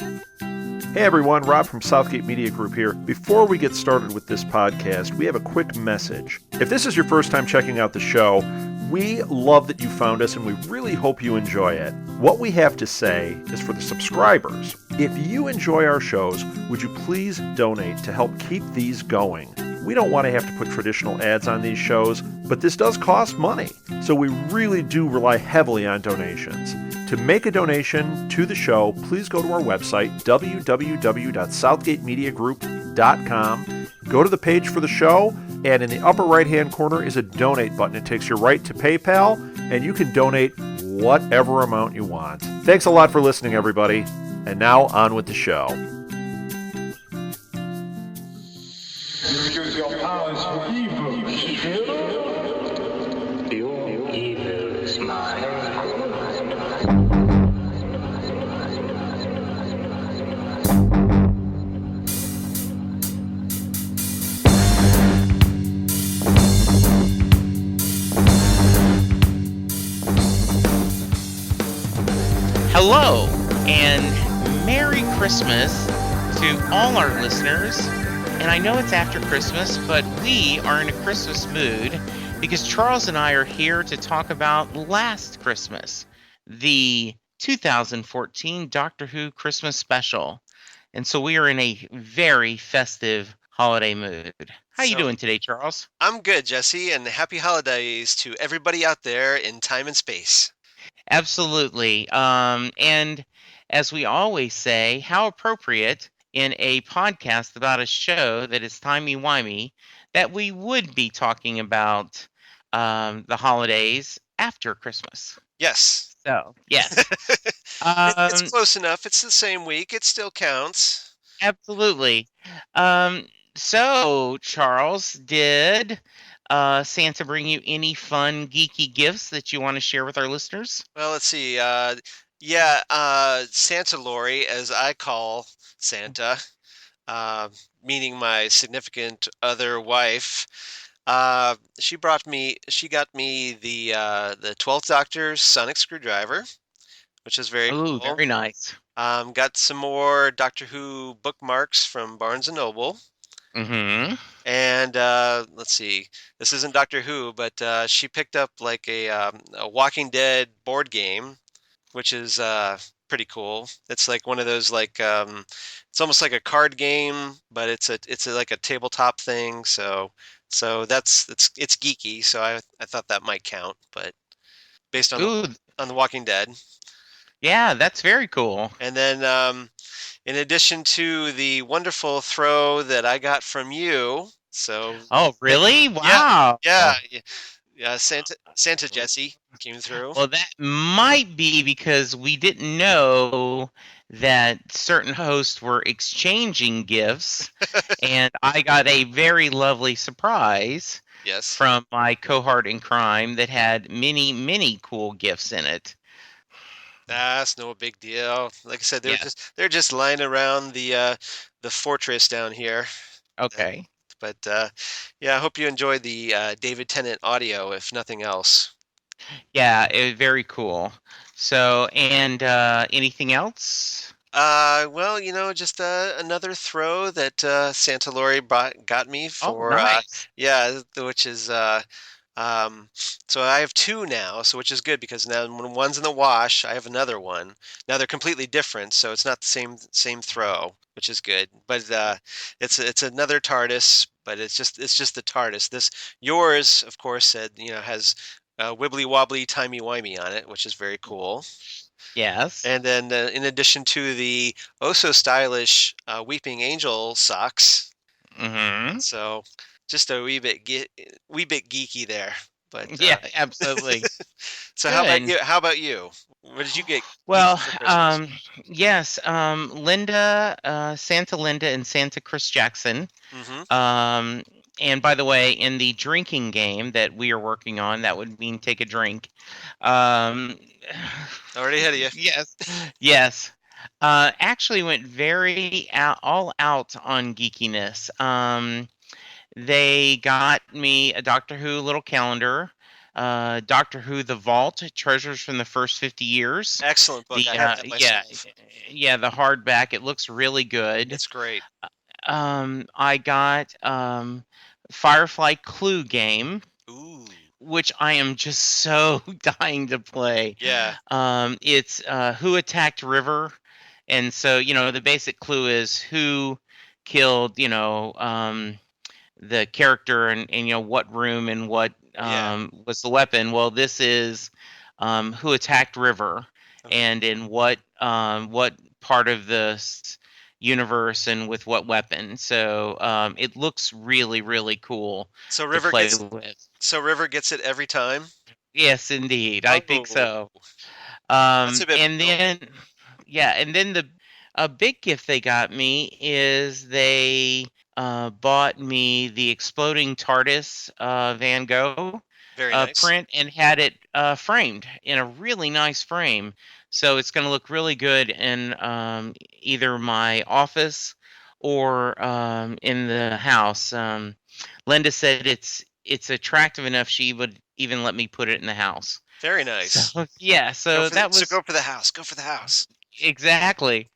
Hey everyone, Rob from Southgate Media Group here. Before we get started with this podcast, we have a quick message. If this is your first time checking out the show, we love that you found us and we really hope you enjoy it. What we have to say is for the subscribers. If you enjoy our shows, would you please donate to help keep these going? We don't want to have to put traditional ads on these shows, but this does cost money. So we really do rely heavily on donations. To make a donation to the show, please go to our website, www.southgatemediagroup.com. Go to the page for the show, and in the upper right-hand corner is a donate button. It takes you right to PayPal, and you can donate whatever amount you want. Thanks a lot for listening, everybody. And now, on with the show. Use your powers for evil. Your evil is mine. Hello, and Merry Christmas to all our listeners. And I know it's after Christmas, but we are in a Christmas mood because Charles and I are here to talk about last Christmas, the 2014 Doctor Who Christmas special. And so we are in a very festive holiday mood. How you doing today, Charles? I'm good, Jesse, and happy holidays to everybody out there in time and space. Absolutely. And as we always say, how appropriate in a podcast about a show that is timey-wimey that we would be talking about the holidays after Christmas. Yes. So, yes. It's close enough. It's the same week. It still counts. Absolutely. So, Charles, did Santa bring you any fun, geeky gifts that you want to share with our listeners? Well, let's see. Santa Lori, as I call Santa, meaning my significant other wife. She got me the 12th Doctor's sonic screwdriver, which is very Ooh, cool. very nice. Got some more Doctor Who bookmarks from Barnes & Noble. Mm-hmm. And let's see, this isn't Doctor Who, but she picked up like a Walking Dead board game, which is pretty cool. It's like one of those it's almost like a card game, but it's like a tabletop thing. So it's geeky. So I thought that might count, but based on Ooh, on the Walking Dead. yeah, that's very cool. And then in addition to the wonderful throw that I got from you, so Oh, really? Wow. yeah, Santa Jesse came through. Well, that might be because we didn't know that certain hosts were exchanging gifts, and I got a very lovely surprise Yes. from my cohort in crime that had many, many cool gifts in it. That's no big deal. Like I said, Yeah. they're just lying around the fortress down here. Okay. But yeah, I hope you enjoyed the David Tennant audio, if nothing else. Yeah, it was very cool. So, and anything else? Well, just another throw that Santa Lori got me for nice. which is so I have two now, so which is good because now when one's in the wash, I have another one. Now they're completely different, so it's not the same throw, which is good. But it's another TARDIS, but it's just the TARDIS. Yours, of course, said has wibbly wobbly timey wimey on it, which is very cool. Yes. And then in addition to the oh so stylish Weeping Angel socks, Mm-hmm. so just a wee bit geeky there. But Yeah, absolutely. so Good. how about you? What did you get? Well, for Christmas? yes, Linda, Santa Linda and Santa Chris Jackson. Mm-hmm. And by the way, in the drinking game that we are working on, that would mean take a drink. Um, Already ahead of you. yes. Actually went all out on geekiness. They got me a Doctor Who little calendar. Doctor Who: The Vault: Treasures from the First 50 Years. Excellent book. I have that myself. Yeah, the hardback. It looks really good. It's great. I got Firefly Clue Game, Ooh. which I am just so dying to play. Yeah. It's Who Attacked River, and so the basic clue is who killed the character and what room and what was the weapon. Well, this is Who Attacked River, Okay. and in what part of the universe and with what weapon. So it looks really, really cool So to River play gets with. so River gets it every time. Yes, indeed. I think so. Oh, that's a bit And brutal. then, yeah, and then the a big gift they got me is they bought me the Exploding TARDIS Van Gogh Very nice. print and had it framed in a really nice frame. So it's going to look really good in either my office or in the house. Linda said it's attractive enough she would even let me put it in the house. Very nice. So yeah, so that was Go for the house. Go for the house. exactly.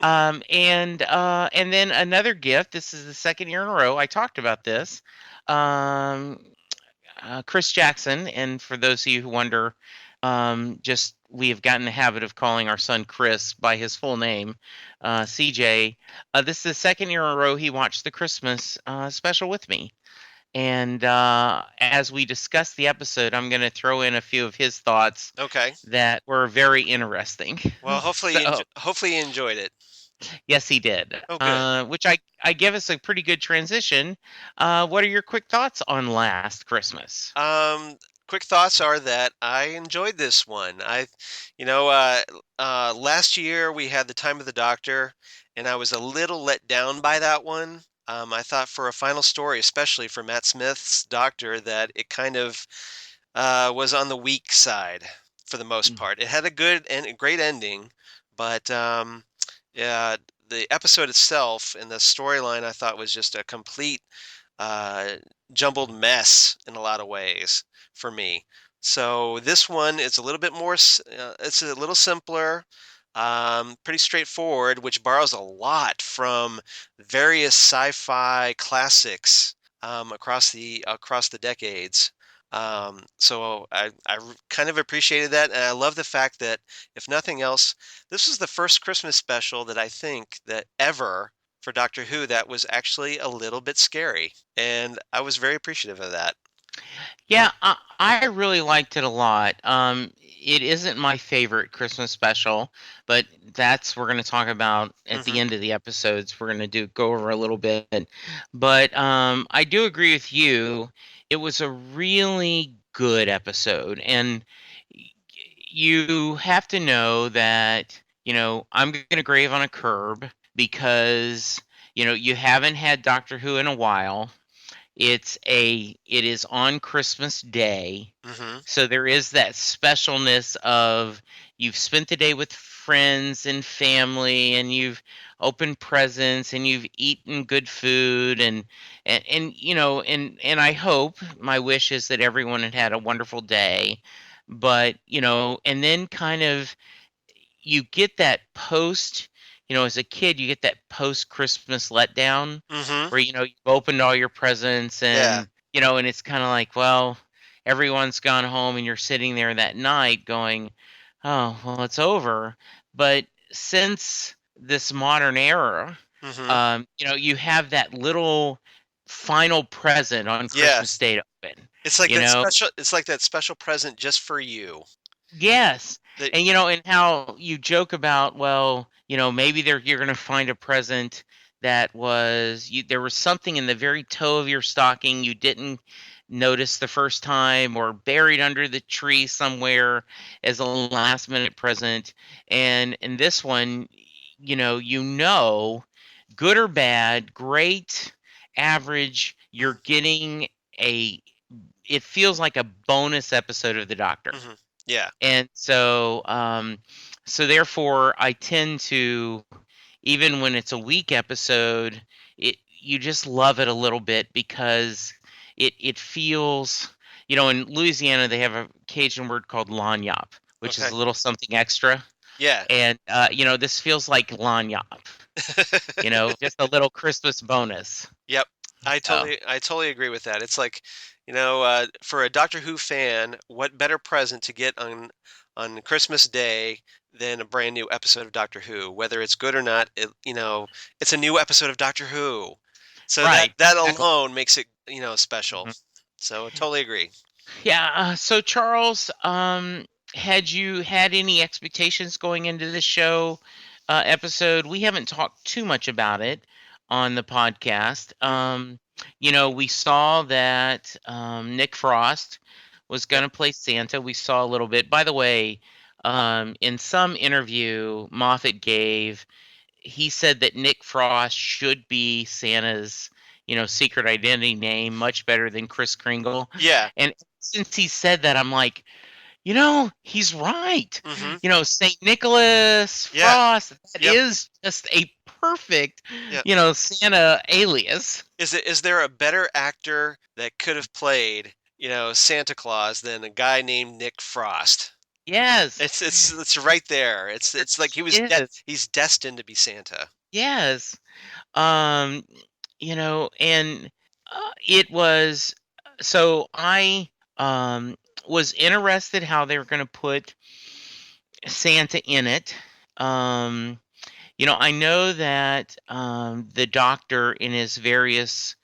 And then another gift. This is the second year in a row. I talked about this. Um, Chris Jackson, and for those of you who wonder, just we have gotten the habit of calling our son Chris by his full name, CJ. This is the second year in a row he watched the Christmas special with me. And as we discuss the episode, I'm going to throw in a few of his thoughts Okay. that were very interesting. Well, hopefully hopefully you enjoyed it. Yes, he did. Oh, good. Which I give us a pretty good transition. What are your quick thoughts on Last Christmas? Quick thoughts are that I enjoyed this one. Last year we had The Time of the Doctor, and I was a little let down by that one. I thought for a final story, especially for Matt Smith's Doctor, that it kind of was on the weak side for the most part. It had a good and a great ending, but yeah, the episode itself and the storyline I thought was just a complete jumbled mess in a lot of ways for me. So this one is a little bit more, it's a little simpler, pretty straightforward, which borrows a lot from various sci-fi classics across the decades. So I kind of appreciated that, and I love the fact that, if nothing else, this was the first Christmas special that I think that ever for Doctor Who that was actually a little bit scary, and I was very appreciative of that. Yeah, I really liked it a lot. It isn't my favorite Christmas special, but we're going to talk about at the end of the episodes. We're going to go over a little bit, but I do agree with you. It was a really good episode, and you have to know that I'm going to grave on a curb because you haven't had Doctor Who in a while. It is on Christmas Day, so there is that specialness of you've spent the day with friends and family, and you've opened presents, and you've eaten good food, and I hope, my wish is that everyone had a wonderful day, but and then kind of you get that post. As a kid, you get that post-Christmas letdown where, you've opened all your presents and, and it's kind of like, well, everyone's gone home and you're sitting there that night going, oh, well, it's over. But since this modern era, you have that little final present on Christmas Day to open. It's like that special present just for you. Yes. And and how you joke about, well, maybe you're going to find a present that there was something in the very toe of your stocking you didn't notice the first time, or buried under the tree somewhere as a last minute present. And in this one, good or bad, great, average, you're getting it feels like a bonus episode of The Doctor. Yeah. And so therefore I tend to, even when it's a weak episode, you just love it a little bit because it feels, in Louisiana they have a Cajun word called lagniappe, which is Okay. a little something extra. Yeah. And this feels like lagniappe. Just a little Christmas bonus. Yep. So I totally agree with that. It's like, for a Doctor Who fan, what better present to get on Christmas Day than a brand new episode of Doctor Who? Whether it's good or not, it's a new episode of Doctor Who. So that right, that exactly. alone makes it, special. Mhm. So I totally agree. Yeah. So Charles, had you had any expectations going into this show episode? We haven't talked too much about it on the podcast. We saw that Nick Frost was going Yep. to play Santa. We saw a little bit. By the way, in some interview Moffat gave, he said that Nick Frost should be Santa's, secret identity name much better than Kris Kringle. Yeah. And since he said that, I'm like, he's right. Hmm. St. Nicholas Yeah. Frost, that Yep. is just a perfect, Yep. Santa alias. Is there a better actor that could have played, Santa Claus than a guy named Nick Frost? Yes. It's right there. It's like Yes. he's destined to be Santa. Yes. Um, and it was so I was interested how they were going to put Santa in it. I know that the Doctor in his various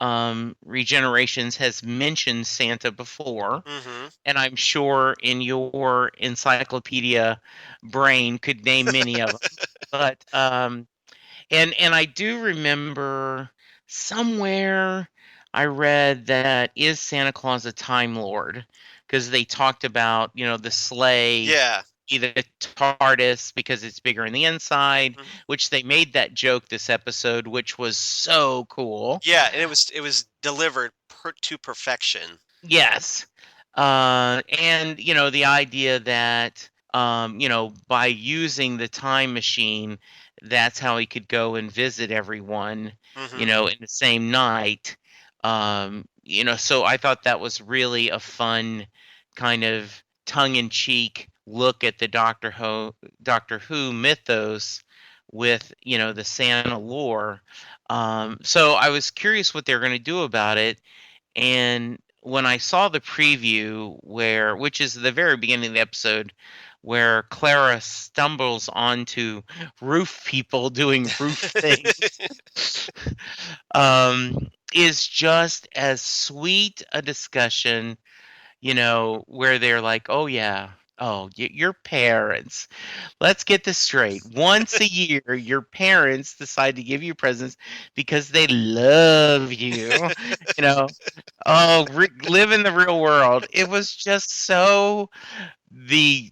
regenerations has mentioned Santa before, Hmm. and I'm sure in your encyclopedia brain could name many of them. But and I do remember somewhere I read that is Santa Claus a Time Lord? Because they talked about, the sleigh, Yeah. either TARDIS because it's bigger in the inside, Mhm. which they made that joke this episode, which was so cool. Yeah, and it was delivered to perfection. Yes. And, the idea that, by using the time machine, that's how he could go and visit everyone, Hmm. in the same night. So I thought that was really a fun kind of tongue-in-cheek look at the Doctor Who mythos with, the Santa lore. So I was curious what they're going to do about it. And when I saw the preview which is the very beginning of the episode, where Clara stumbles onto roof people doing roof things, is just as sweet a discussion, where they're like, oh yeah, your parents. Let's get this straight. Once a year, your parents decide to give you presents because they love you. You know, live in the real world. It was just so the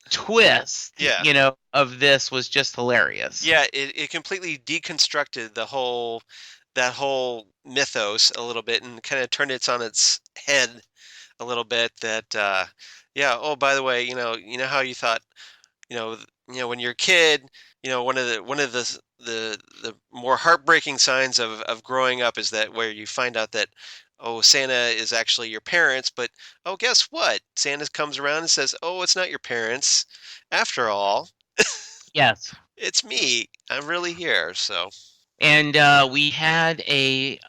twist, Yeah. of this was just hilarious. Yeah, it completely deconstructed that whole mythos a little bit and kind of turned it on its head a little bit that yeah, oh by the way, you know how you thought, when you're a kid, one of the more heartbreaking signs of growing up is that where you find out that, oh, Santa is actually your parents, but oh, guess what? Santa comes around and says, oh, it's not your parents after all. Yes. It's me. I'm really here. So And we had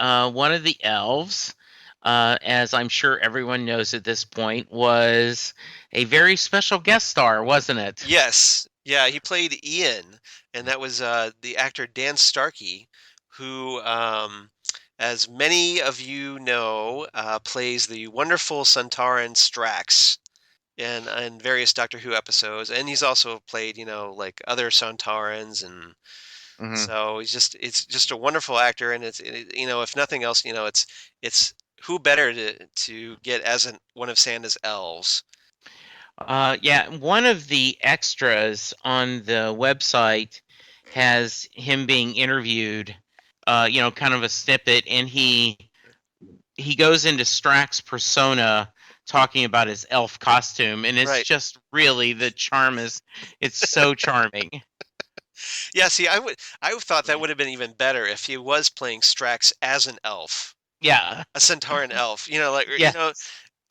one of the elves, as I'm sure everyone knows at this point, was a very special guest star, wasn't it? yes, yeah, he played Ian, and that was the actor Dan Starkey, who, as many of you know, plays the wonderful Centauran Strax in various Doctor Who episodes, and he's also played, like other Centaurans, and Hmm. so it's just a wonderful actor, and if nothing else, it's who better to get as one of Santa's elves. Yeah, one of the extras on the website has him being interviewed, kind of a snippet, and he goes into Strax's persona talking about his elf costume, and it's Right. just really the charm is it's so charming. Yeah, see, I thought that would have been even better if he was playing Strax as an elf, Yeah. a Centauran elf. Like, Yes.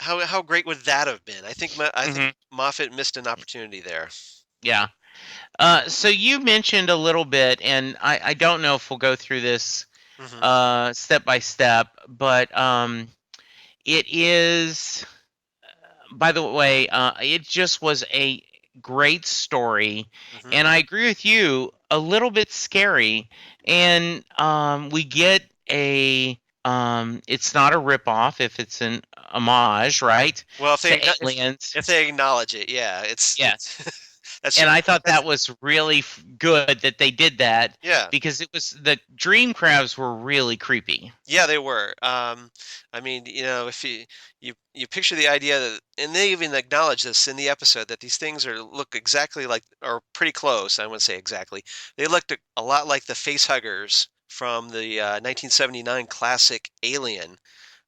how great would that have been? I think Hmm. Moffat missed an opportunity there. Yeah. So you mentioned a little bit, and I don't know if we'll go through this Hmm. step by step, but it is. By the way, it just was a great story, Hmm. and I agree with you. A little bit scary, and we get a. It's not a ripoff if it's an homage, right? Well, To Aliens. if they acknowledge it, yeah, Yes. it's that's And I thought that's that was really good that they did that yeah. because it was the dream crabs were really creepy. Yeah, they were. I mean, if you picture the idea that, and they even acknowledge this in the episode that these things look exactly like, or pretty close. I wouldn't say exactly. They looked a lot like the face huggers from the 1979 classic Alien,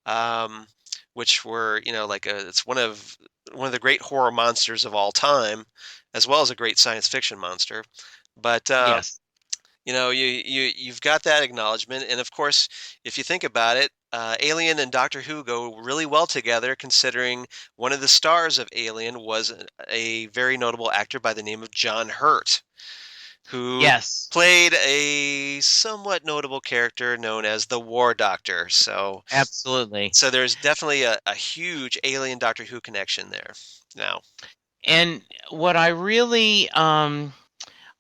um, which were, it's one of the great horror monsters of all time, as well as a great science fiction monster. But Yes. you've got that acknowledgement, and of course, if you think about it, Alien and Doctor Who go really well together, considering one of the stars of Alien was a very notable actor by the name of John Hurt, who Yes. played a somewhat notable character known as the War Doctor. Absolutely. So there's definitely a huge Alien Doctor Who connection there. Now, And what I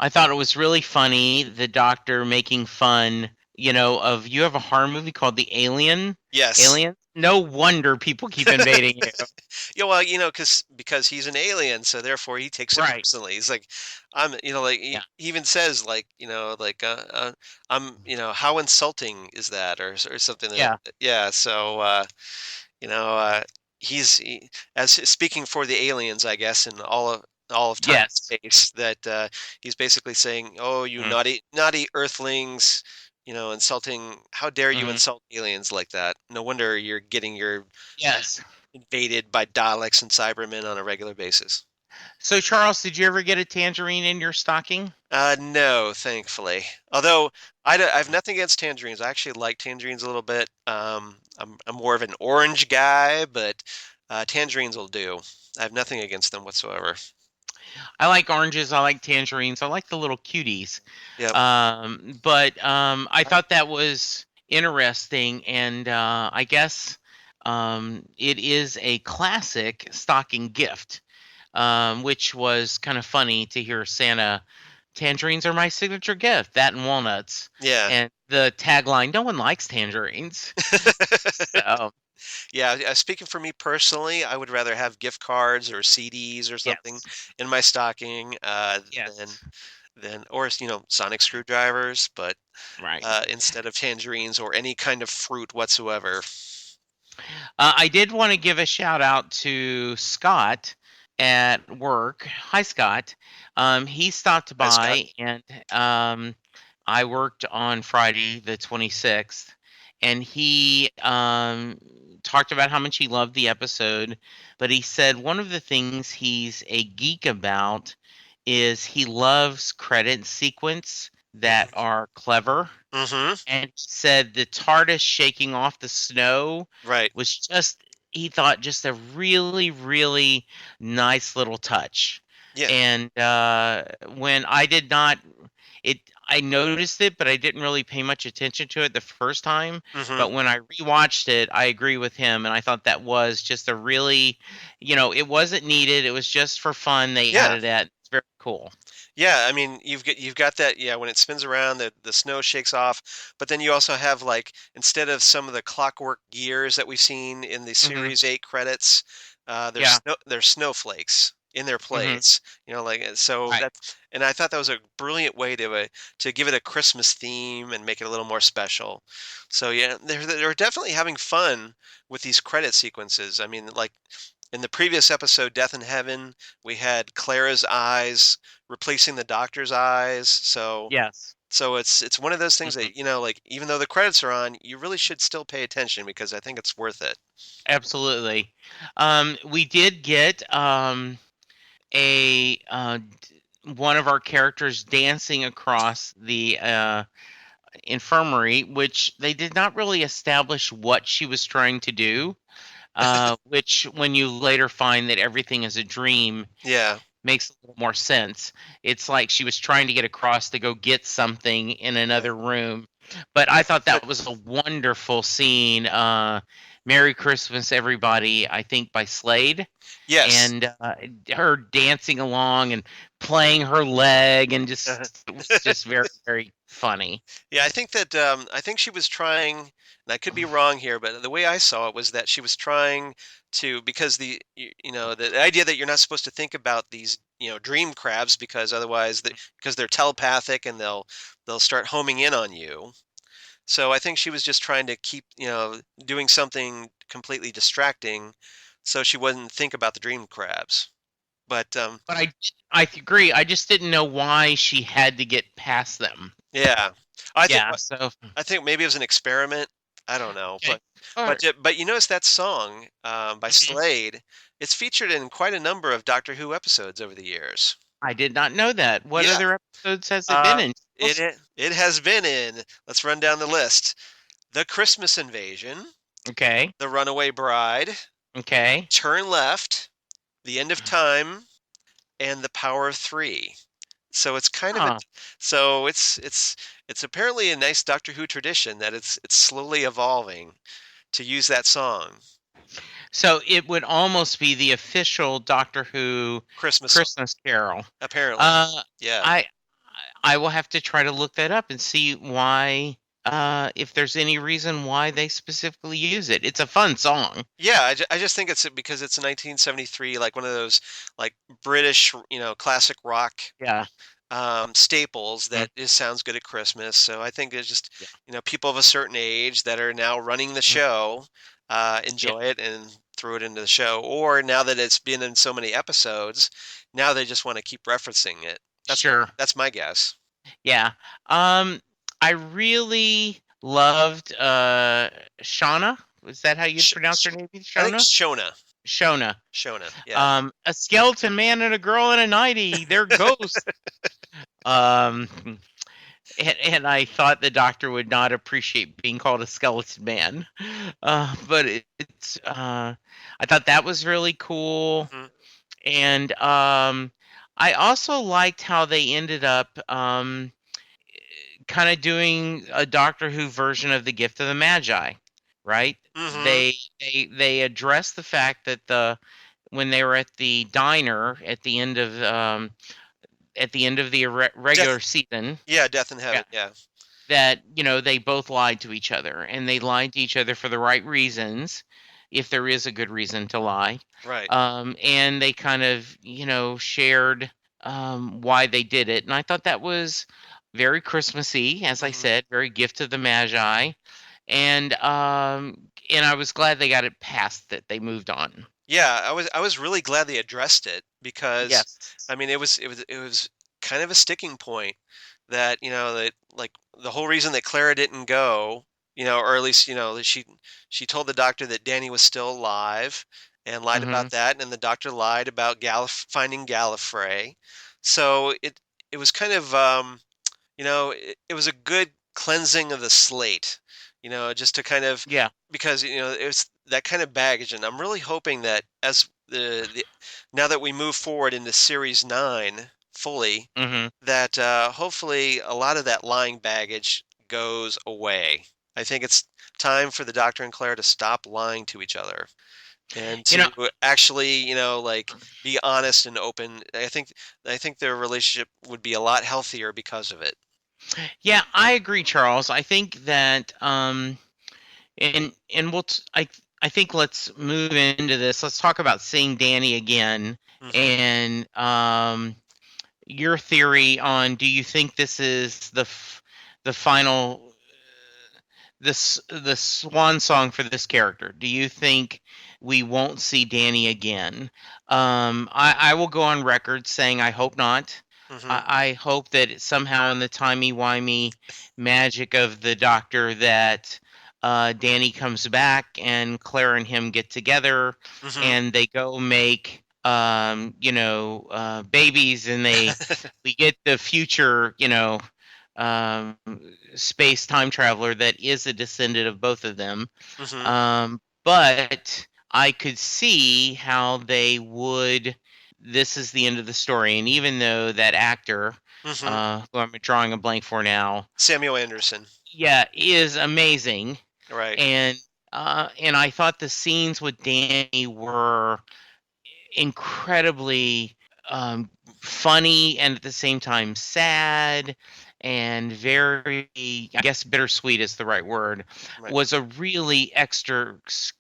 thought it was really funny, the doctor making fun, of you have a horror movie called The Alien. yes. Alien? No wonder people keep invading you. Yeah, well, because he's an alien, so therefore he takes it Right. personally. He's like, like Yeah. he even says like, how insulting is that, or something like Yeah. that. Yeah. So, you know, uh, as speaking for the aliens, I guess, in all of time and Yes. space, that he's basically saying, "Oh, you Mm-hmm. naughty Earthlings." Insulting. How dare you Mm-hmm. insult aliens like that? No wonder you're getting your Yes. invaded by Daleks and Cybermen on a regular basis. So, Charles, did you ever get a tangerine in your stocking? No, thankfully. Although I have nothing against tangerines. I actually like tangerines a little bit. I'm more of an orange guy, but tangerines will do. I have nothing against them whatsoever. I like oranges. I like tangerines. I like the little cuties. Yep. But I thought that was interesting, and I guess it is a classic stocking gift, which was kind of funny to hear Santa. Tangerines are my signature gift. That and walnuts, Yeah. and the tagline: "No one likes tangerines." So Yeah, speaking for me personally, I would rather have gift cards or CDs or something yes, in my stocking yes, or sonic screwdrivers, but right. instead of tangerines or any kind of fruit whatsoever. I did want to give a shout out to Scott at work. Hi, Scott. He stopped Hi, Scott. by, and I worked on Friday, the 26th, and he talked about how much he loved the episode. But he said one of the things he's a geek about is he loves credit sequence that are clever. Mm-hmm. And he said the TARDIS shaking off the snow Right. was just, he thought, just a really, really nice little touch. Yeah. And when I noticed it, but I didn't really pay much attention to it the first time. Mm-hmm. But when I rewatched it, I agree with him, and I thought that was just a really, it wasn't needed. It was just for fun. They Yeah. added that. It's very cool. Yeah, I mean, you've got that. Yeah, when it spins around, the snow shakes off. But then you also have, like, instead of some of the clockwork gears that we've seen in the Hmm. Series 8 credits, Yeah. there's snowflakes in their Hmm. place. So Right. and I thought that was a brilliant way to give it a Christmas theme and make it a little more special. So yeah, they're definitely having fun with these credit sequences. I mean, like in the previous episode, Death in Heaven, we had Clara's eyes replacing the doctor's eyes. Yes. So it's one of those things Hmm. that, like, even though the credits are on, you really should still pay attention because I think it's worth it. Absolutely. We did get a one of our characters dancing across the infirmary, which they did not really establish what she was trying to do. which when you later find that everything is a dream Yeah. makes a little more sense. It's like she was trying to get across to go get something in another room. But I thought that was a wonderful scene. Merry Christmas, Everybody, I think by Slade. Yes. And her dancing along and playing her leg and Uh-huh. just it was just very, very funny. Yeah, I think she was trying, and I could be wrong here, but the way I saw it was that she was trying to, because the idea that you're not supposed to think about these dream crabs because otherwise because they're telepathic and they'll start homing in on you. So I think she was just trying to keep doing something completely distracting, so she wouldn't think about the dream crabs. But But I agree. I just didn't know why she had to get past them. yeah, I think Yeah, so I think maybe it was an experiment. I don't know, okay. All right. but you notice that song by Mhm. Slade? It's featured in quite a number of Doctor Who episodes over the years. I did not know that. What Yeah, other episodes has it been uh, in? it has been in. Let's run down the list: The Christmas Invasion, Okay. The Runaway Bride, Okay. Turn Left, The End of Time, and The Power of Three. So it's kind of a Huh. so it's apparently a nice Doctor Who tradition that it's slowly evolving to use that song. So it would almost be the official Doctor Who Christmas song, Christmas Carol. apparently. Uh, Yeah. I I will have to try to look that up and see why. If there's any reason why they specifically use it. It's a fun song. Yeah, I just think it's because it's 1973, like one of those like British, classic rock Yeah. staples Mm, that just sounds good at Christmas. So I think it's just, yeah. people of a certain age that are now running the Mm, show, yeah. enjoy it and throw it into the show. Or now that it's been in so many episodes, now they just want to keep referencing it. Sure. That's my guess. Yeah. I really loved Shauna. Was that how you'd Sh- pronounce her sh- name? I think Shona? Shona. Shona. Shona. Yeah. A skeleton man and a girl in a nightie. They're ghosts. Um, and I thought the doctor would not appreciate being called a skeleton man. But I thought that was really cool. Hmm. And I also liked how they ended up kind of doing a Doctor Who version of the Gift of the Magi, right? Hmm. They addressed the fact that when they were at the diner at the end of the regular Death. season, Yeah. Death in yeah, Heaven. Yeah. that they both lied to each other, and they lied to each other for the right reasons, if there is a good reason to lie. Right. And they kind of shared why they did it, and I thought that was very Christmassy, as I Hmm. said, very Gift of the Magi, and I was glad they got it past that. They moved on. Yeah, I was really glad they addressed it because Yes. I mean it was kind of a sticking point that that like the whole reason that Clara didn't go, or at least that she told the doctor that Danny was still alive and lied Hmm. about that, and the doctor lied about finding Gallifrey. So it was kind of it was a good cleansing of the slate, just to kind of, Yeah. because it was that kind of baggage, and I'm really hoping that as the now that we move forward into series 9 fully, Hmm. that hopefully a lot of that lying baggage goes away. I think it's time for the Doctor and Claire to stop lying to each other and You know, to actually, like, be honest and open. I think their relationship would be a lot healthier because of it. yeah, I agree, Charles. I think that and I think let's move into this. Let's talk about seeing Danny again, Hmm. and your theory on, do you think this is the final, the swan song for this character? Do you think we won't see Danny again? I will go on record saying I hope not. Hmm. I hope that somehow in the timey-wimey magic of the Doctor that Danny comes back and Claire and him get together Hmm. and they go make babies, and we get the future um, space time traveler that is a descendant of both of them. Hmm. But I could see how they would. This is the end of the story, and even though that actor, Hmm. who I'm drawing a blank for now, Samuel Anderson. yeah, is amazing, Right. and and I thought the scenes with Danny were incredibly funny and at the same time sad and very, I guess bittersweet is the right word, Right. was a really extra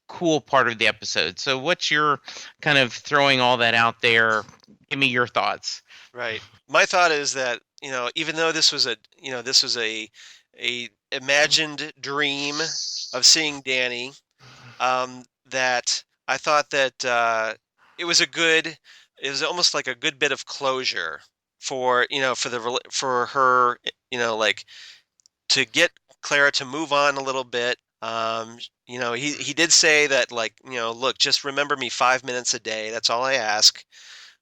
cool part of the episode. So what's your kind of throwing all that out there? Give me your thoughts. Right. My thought is that, even though this was a imagined dream of seeing Danny, that I thought that it was a good, it was almost like a good bit of closure for, for her, like to get Clara to move on a little bit. He did say that, like, look, just remember me 5 minutes a day. That's all I ask.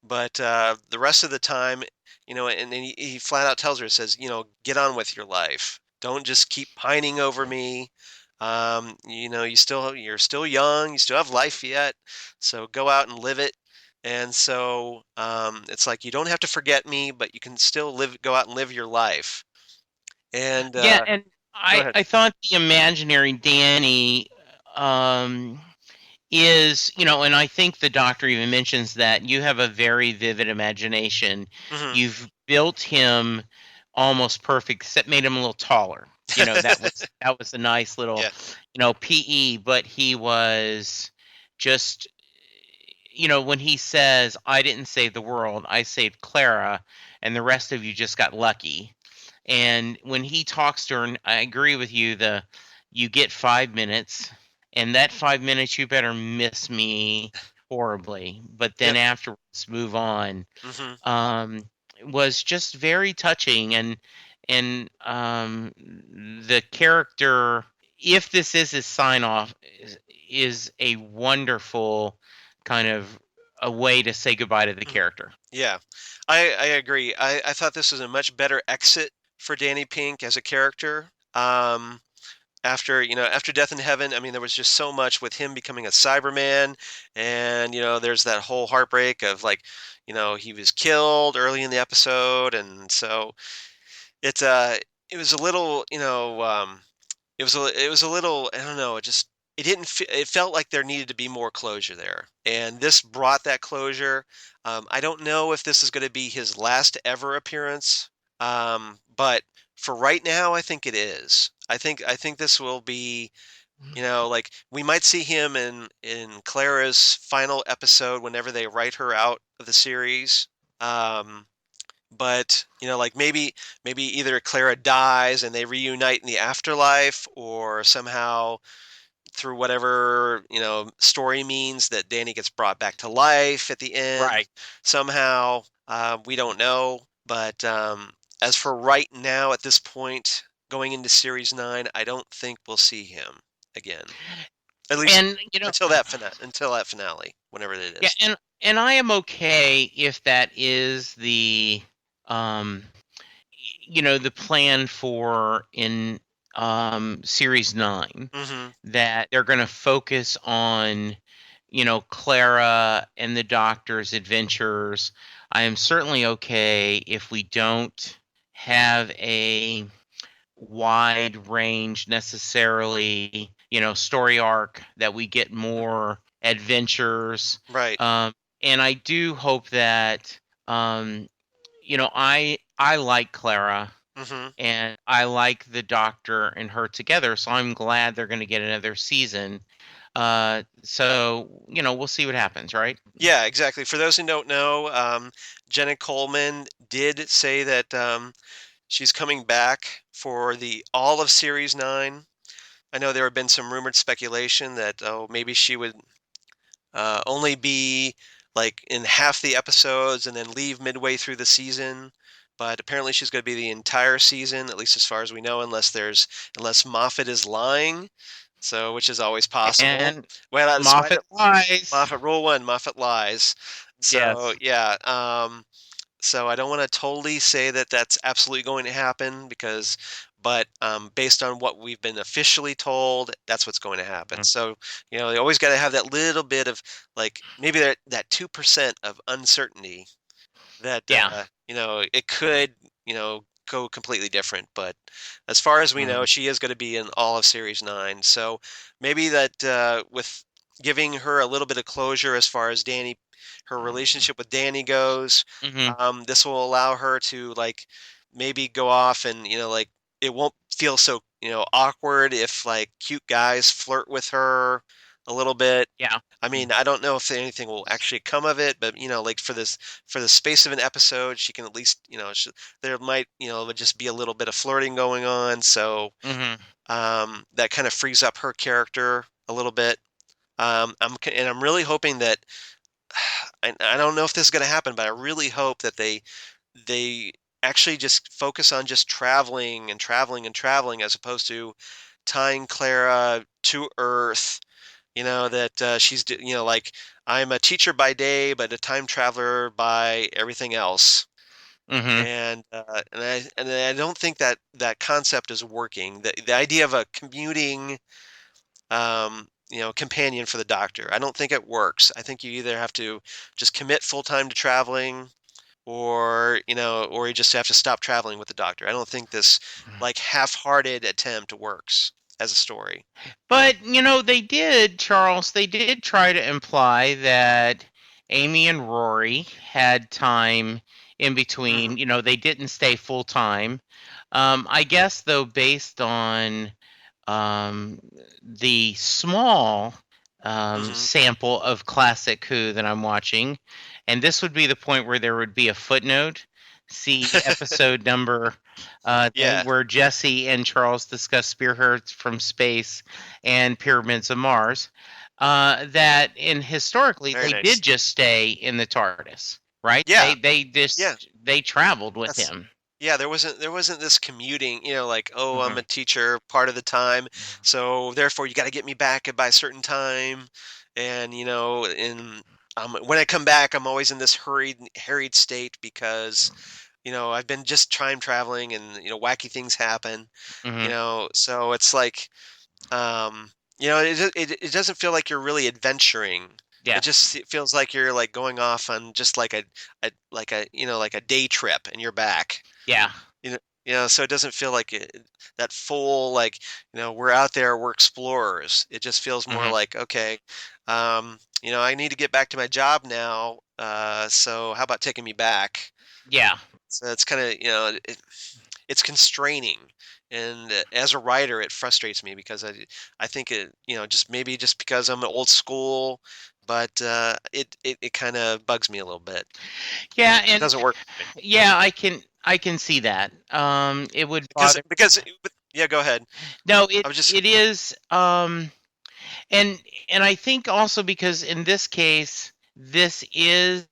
But the rest of the time, and then he flat out tells her, says, get on with your life. Don't just keep pining over me. You're still young. You still have life yet. So go out and live it. And so it's like you don't have to forget me, but you can still go out and live your life. And Yeah, and go I ahead. I thought the imaginary Danny um is, and I think the doctor even mentions that you have a very vivid imagination. Hmm. You've built him almost perfect, except made him a little taller. That was a nice little, Yeah. PE, but he was just, when he says, "I didn't save the world, I saved Clara, and the rest of you just got lucky." And when he talks to her, and I agree with you, you get 5 minutes, and that 5 minutes you better miss me horribly, but then Yep. afterwards move on. Hmm. Um, was just very touching, and the character, if this is his sign off, is a wonderful kind of a way to say goodbye to the character. Yeah, I agree. I thought this was a much better exit for Danny Pink as a character. After Death in Heaven, I mean, there was just so much with him becoming a Cyberman, and there's that whole heartbreak of, like, he was killed early in the episode, and so it's it was a little, it was a little, I don't know, it didn't it felt like there needed to be more closure there, and this brought that closure. I don't know if this is going to be his last ever appearance, but for right now, I think it is. I think this will be, like, we might see him in Clara's final episode whenever they write her out of the series. Um, but like, maybe either Clara dies and they reunite in the afterlife, or somehow through whatever story means that Danny gets brought back to life at the end Right. somehow. We don't know, but as for right now, at this point, going into series 9, I don't think we'll see him again, at least And until that finale, whenever it yeah, is. and I am okay if that is um the plan for in series 9, Hmm. that they're going to focus on Clara and the doctor's adventures. I am certainly okay if we don't have a wide range necessarily, story arc, that we get more adventures. Right. And I do hope that, I like Clara Hmm. and I like the doctor and her together, so I'm glad they're going to get another season. So we'll see what happens, right? Yeah, exactly. For those who don't know, Jenna Coleman did say that she's coming back for the all of series 9. I know there have been some rumored speculation that, oh, maybe she would only be like in half the episodes and then leave midway through the season. But apparently she's going to be the entire season, at least as far as we know, unless Moffat is lying. So, which is always possible. And Well, that's why Moffat lies. Moffat rule 1, Moffat lies. So Yes. yeah, so I don't want to totally say that that's absolutely going to happen, because but based on what we've been officially told, that's what's going to happen. So, you know, they always got to have that little bit of like maybe that 2% of uncertainty that Yeah. you know, it could, you know, go completely different. But as far as we know, she is going to be in all of Series 9. So maybe that with giving her a little bit of closure as far as Danny, her relationship with Danny goes, Hmm. this will allow her to like maybe go off and, you know, like it won't feel so, you know, awkward if like cute guys flirt with her a little bit. Yeah. I mean, I don't know if anything will actually come of it, but you know, like for the space of an episode, she can at least, you know, there might, you know, just be a little bit of flirting going on, so Hmm. that kind of frees up her character a little bit. And I'm really hoping that I don't know if this is going to happen, but I really hope that they actually just focus on just traveling and traveling and traveling as opposed to tying Clara to Earth, you know, that you know, like I'm a teacher by day, but a time traveler by everything else. Hmm. And I don't think that that concept is working. The idea of a commuting, you know, companion for the Doctor, I don't think it works. I think you either have to just commit full time to traveling, or you know, or you just have to stop traveling with the Doctor. I don't think this like half-hearted attempt works as a story. But, you know, they did, Charles, they did try to imply that Amy and Rory had time in Hmm. between. You know, they didn't stay full time. I guess, though, based on um, the small Hmm. sample of classic Who that I'm watching, and this would be the point where there would be a footnote. See episode number thing Yeah, where Jesse and Charles discuss spearheads from space and pyramids of Mars. That in historically very they nice. did just stay in the TARDIS, right? Yeah, They yeah. just they traveled with That's him. yeah, there wasn't this commuting, you know, like, oh, I'm Mhm. a teacher part of the time, so therefore you got to get me back by a certain time, and you know, when I come back, I'm always in this harried state because you know I've been just time traveling, and you know, wacky things happen, you Mhm. know, so it's like, you know, it doesn't feel like you're really adventuring. Yeah. It feels like you're like going off on just like a you know, like a day trip, and you're back. Yeah. You know, so it doesn't feel like that full like, you know, we're out there, we're explorers. It just feels more Mhm. like, okay, you know, I need to get back to my job now. So how about taking me back? Yeah. So it's kind of, you know, it's constraining, and as a writer, it frustrates me because I think it, you know, just maybe just because I'm old school, but it kind of bugs me a little bit. Yeah, It and doesn't work yeah, I can see that. It would bother. yeah, go ahead. No, I was just it is and I think also because in this case this is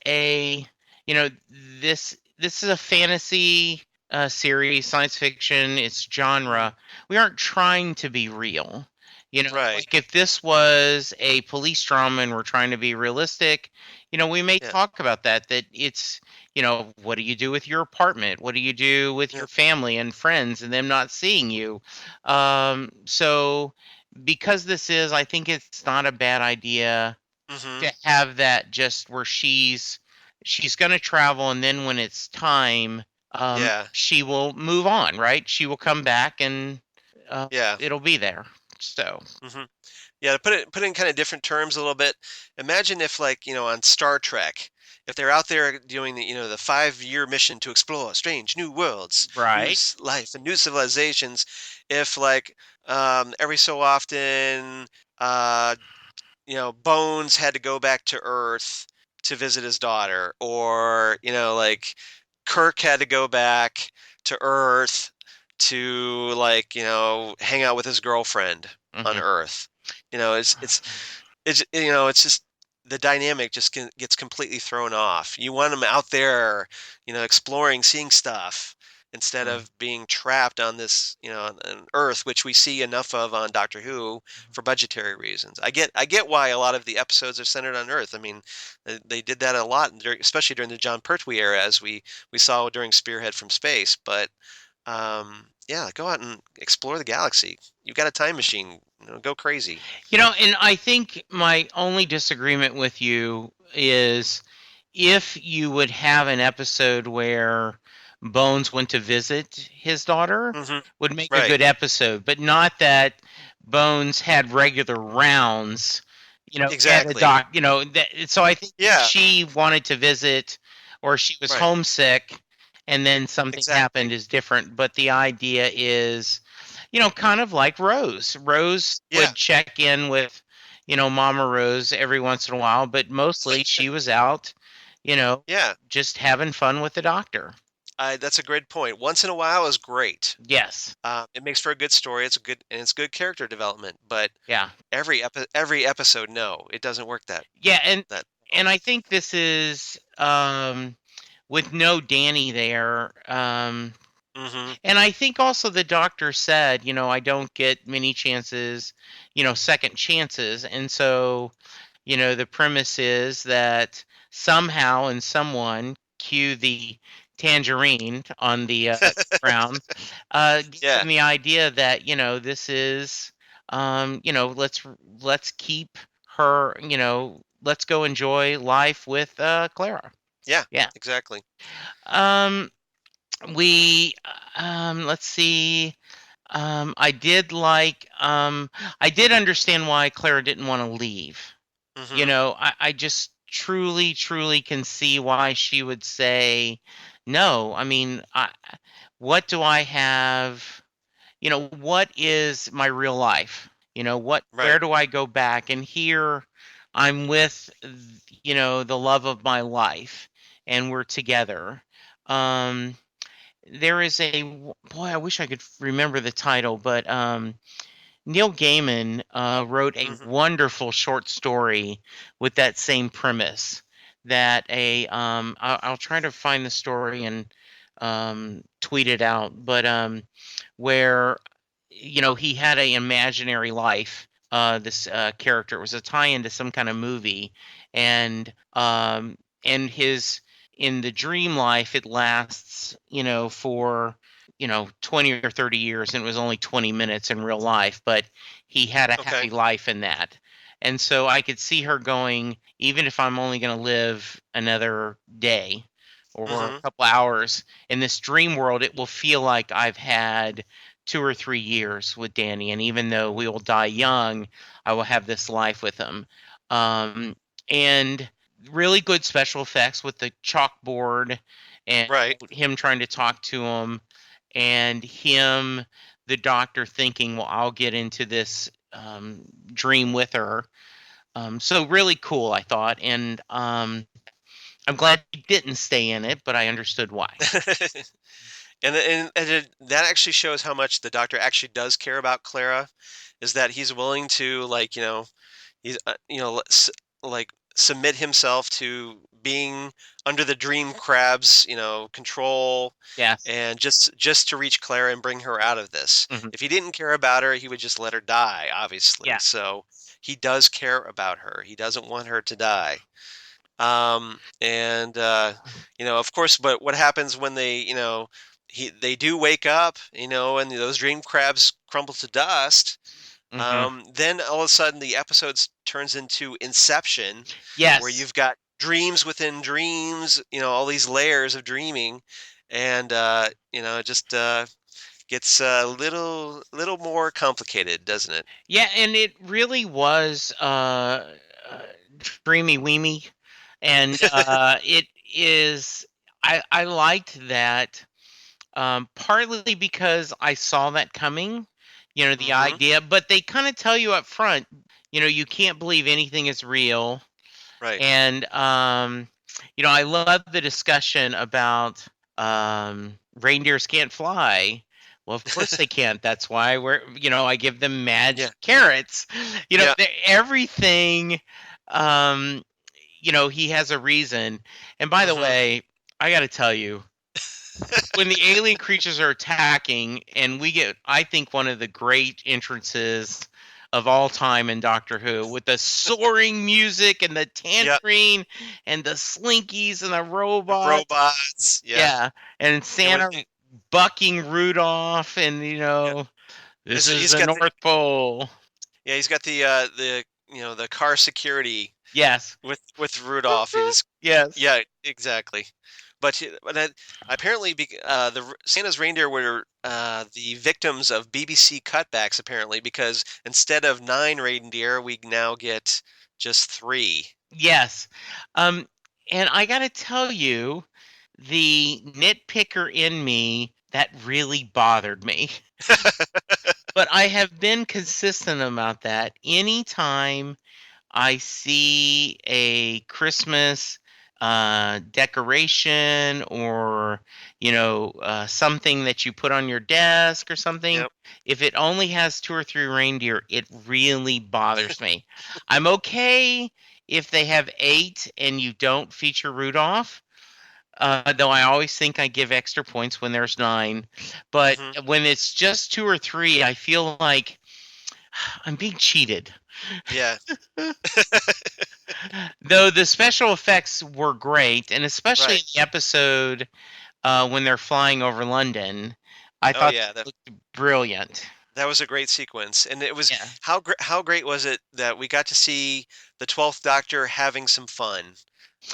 a you know this is a fantasy series, science fiction, it's Mhm. genre. We aren't trying to be real. You know, Right. like if this was a police drama and we're trying to be realistic, you know, we may Yeah. talk about that it's, you know, what do you do with your apartment? What do you do with Yeah. your family and friends and them not seeing you? So because this is, I think it's not a bad idea Mhm. to have that just where she's going to travel, and then when it's time, Yeah. she will move on, right? She will come back and Yeah. it'll be there. So Mhm. Yeah, to put it in kind of different terms a little bit. Imagine if, like, you know, on Star Trek, if they're out there doing the, you know, the 5-year mission to explore strange new worlds, right. life, and new civilizations. If like every so often, uh, you know, Bones had to go back to Earth to visit his daughter, or you know, like Kirk had to go back to Earth to like, you know, hang out with his girlfriend on Hmm. Earth. You know, it's you know, it's just the dynamic just gets completely thrown off. You want them out there, you know, exploring, seeing stuff instead of being trapped on this, you know, on Earth, which we see enough of on Doctor Who for budgetary reasons. I get why a lot of the episodes are centered on Earth. I mean, they did that a lot, especially during the John Pertwee era, as we saw during Spearhead from Space. But yeah, go out and explore the galaxy. You've got a time machine. Go crazy. And I think my only disagreement with you is if you would have an episode where Bones went to visit his daughter, Hmm. would make a Right. good episode, but not that Bones had regular rounds. At a Exactly. so I think if Yeah. she wanted to visit or she was Right. homesick and then something happened Exactly. is different. But the idea is, kind of like Rose. Rose Yeah. would check in with, Mama Rose every once in a while, but mostly she was out, Yeah. just having fun with the doctor. That's a great point. Once in a while is great. Yes. It makes for a good story. It's good character development. But Yeah. every episode, no, it doesn't work Yeah, and that. and I think this is with no Danny there. Hmm. And I think also the doctor said, I don't get many chances, second chances. And so, the premise is that somehow and someone, cue the tangerine on the ground, gives Yeah. them the idea that, this is, let's keep her, let's go enjoy life with Clara. Yeah. Yeah. Exactly. Um, we let's see. I did understand why Clara didn't want to leave. Hmm. I just truly can see why she would say no. I mean, what do I have? What is my real life? Where Right. do I go back? And here I'm with, the love of my life, and we're together. Um, there is boy, I wish I could remember the title, but Neil Gaiman wrote a Hmm. wonderful short story with that same premise. I'll try to find the story and tweet it out, but where he had an imaginary life. This character, it was a tie-in to some kind of movie, and his in the dream life it lasts for 20 or 30 years, and it was only 20 minutes in real life, but he had a Okay. happy life in that. And so I could see her going, even if I'm only going to live another day or a Hmm. couple hours in this dream world, it will feel like I've had 2 or 3 years with Danny. And even though we will die young, I will have this life with him. And really good special effects with the chalkboard and Right. him trying to talk to him, and him, the doctor, thinking, well, I'll get into this dream with her. So really cool, I thought. And I'm glad he didn't stay in it, but I understood why. That actually shows how much the doctor actually does care about Clara, is that he's willing to he's like submit himself to being under the dream crab's control, Yes. and just to reach Clara and bring her out of this. Hmm. If he didn't care about her, he would just let her die, obviously. Yeah. So he does care about her. He doesn't want her to die. And of course, but what happens when they do wake up, and those dream crabs crumble to dust. Hmm. Then all of a sudden the episode turns into Inception, where Yes. you've got dreams within dreams, all these layers of dreaming, and it just gets a little more complicated, doesn't it? Yeah, and it really was dreamy weemy, and it is. I liked that, partly because I saw that coming. The Hmm. idea, but they kind of tell you up front, you can't believe anything is real. Right. And I love the discussion about reindeers can't fly. Well, of course they can't. That's why I give them Yeah. magic carrots. Yeah. Everything. Um, he has a reason. And by the Hmm. way, I got to tell you, when the alien creatures are attacking, and we get, I think, one of the great entrances of all time in Doctor Who, with the soaring music and the Yeah. tangerine and the slinkies and the The robots. robots. Yeah. Yeah, and And when Santa. bucking Rudolph, and this is He's the got the North Pole. yeah, he's got the the car security Yes. with Rudolph. Is Yes. yeah, exactly. Apparently, Santa's reindeer were the victims of BBC cutbacks. Apparently, because instead of 9 reindeer, we now get just 3. Yes. Um, and I got to tell you, the nitpicker in me, that really bothered me. But I have been consistent about that. Anytime I see a Christmas decoration, or something that you put on your desk or something, Yep. if it only has 2 or 3 reindeer, it really bothers me. I'm okay if they have 8 and you don't feature Rudolph. Though I always think I give extra points when there's 9, but Hmm. when it's just 2 or 3, I feel like I'm being cheated. Yeah. Though the special effects were great, and especially Right. in the episode when they're flying over London, I Oh thought yeah. they looked brilliant. That was a great sequence, and it was Yeah. how great was it that we got to see the 12th Doctor having some fun.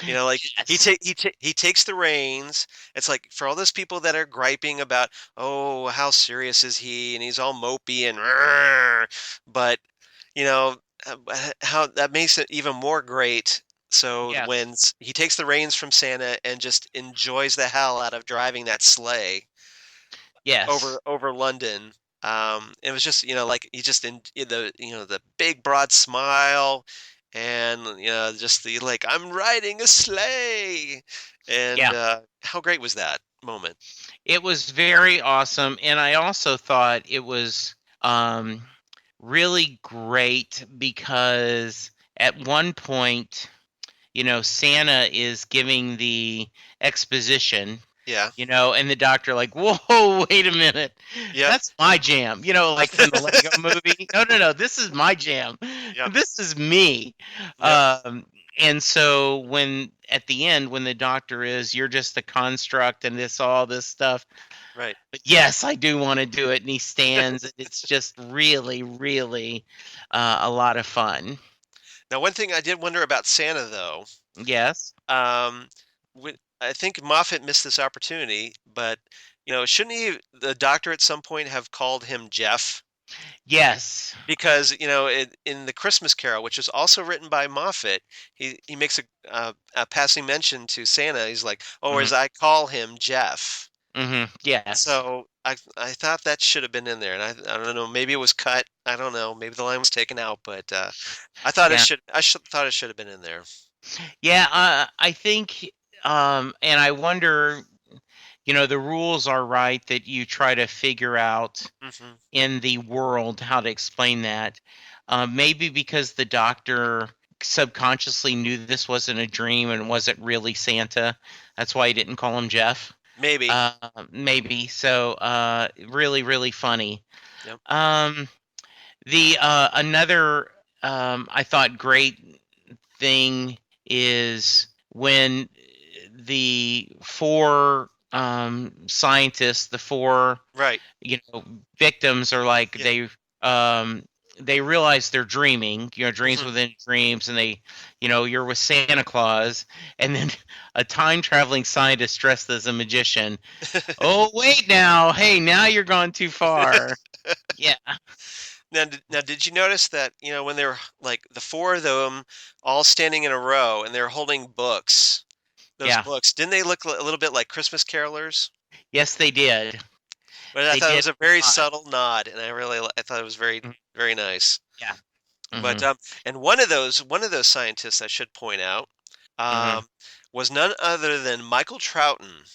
Like Yes. he takes the reins. It's like for all those people that are griping about, oh, how serious is he, and he's all mopey and, "Rrr," but you know how that makes it even more great. So Yes. when he takes the reins from Santa and just enjoys the hell out of driving that sleigh Yes. over London. It was just, like he just in the, the big broad smile, and just the like, I'm riding a sleigh, and Yeah. how great was that moment? It was very awesome, and I also thought it was really great because at one point, Santa is giving the exposition, Yeah. and the doctor like, whoa, wait a minute, Yep. that's my jam, like from the Lego movie. No, no, no, this is my jam. Yep. This is me. Yep. And so when at the end, when the doctor is, you're just a construct and all this stuff. Right. But yes, I do want to do it. And he stands, and it's just really, really a lot of fun. Now, one thing I did wonder about Santa, though, Yes. um, I think Moffat missed this opportunity, but shouldn't the doctor at some point have called him Jeff? Yes. Because in the Christmas Carol, which was also written by Moffat, he makes a passing mention to Santa. He's like, "Oh, Hmm. as I call him, Jeff." Yes. So I thought that should have been in there, and I don't know, maybe it was cut. I don't know, maybe the line was taken out, but Yeah. thought it should have been in there. Yeah. I think, and I wonder, the rules are right that you try to figure out Hmm. in the world how to explain that. Maybe because the doctor subconsciously knew this wasn't a dream and wasn't really Santa. That's why he didn't call him Jeff. Maybe. Uh, Maybe. So, really, really funny. Yep. Um, the another I thought great thing is when the 4 scientists, the 4 Right. victims are like, Yeah. they realize they're dreaming, dreams Hmm. within dreams, and they, you're with Santa Claus, and then a time traveling scientist dressed as a magician. Oh, wait now. Hey, now you're gone too far. Yeah. Now, did you notice that, when they were like the 4 of them all standing in a row and they're holding books, those Yeah. books, didn't they look a little bit like Christmas carolers? Yes, they did. But I They thought it did was a very a lot. subtle nod, and I thought it was very, Mhm. very nice. Yeah. But Mhm. and one of those scientists, I should point out, Mhm. um, was none other than Michael Troughton,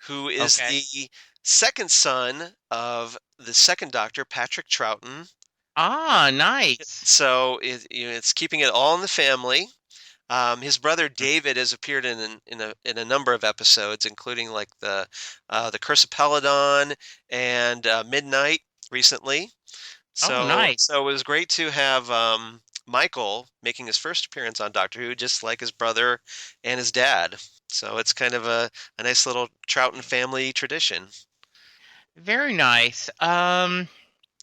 who is Okay. the second son of the second Doctor, Patrick Troughton. Ah, nice. So it's keeping it all in the family. His brother David has appeared in a number of episodes, including like the Curse of Peladon and Midnight recently. Oh, So nice. it was great to have Michael making his first appearance on Doctor Who, just like his brother and his dad. So it's kind of a nice little Troughton family tradition. Very nice. And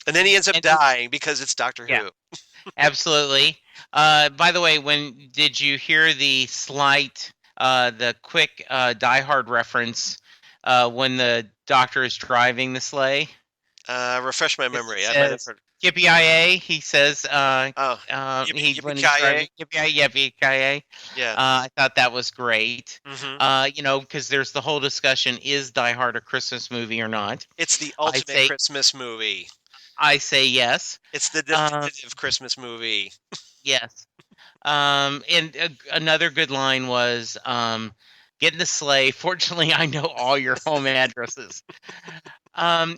then he ends up And dying because it's Doctor yeah, Who. absolutely. By the way, when did you hear the quick Die Hard reference when the doctor is driving the sleigh? Refresh my Because it memory. I might have says heard. Yippee-yi-yay. He says Oh, yippee he yippee when he's ki driving yippee-yi-yay. Yeah. I thought that was great. Hmm. Because there's the whole discussion: is Die Hard a Christmas movie or not? It's the I ultimate say Christmas movie. I say yes. It's the Um, definitive Christmas movie. yes. And another good line was, "Get in the sleigh. Fortunately, I know all your home addresses."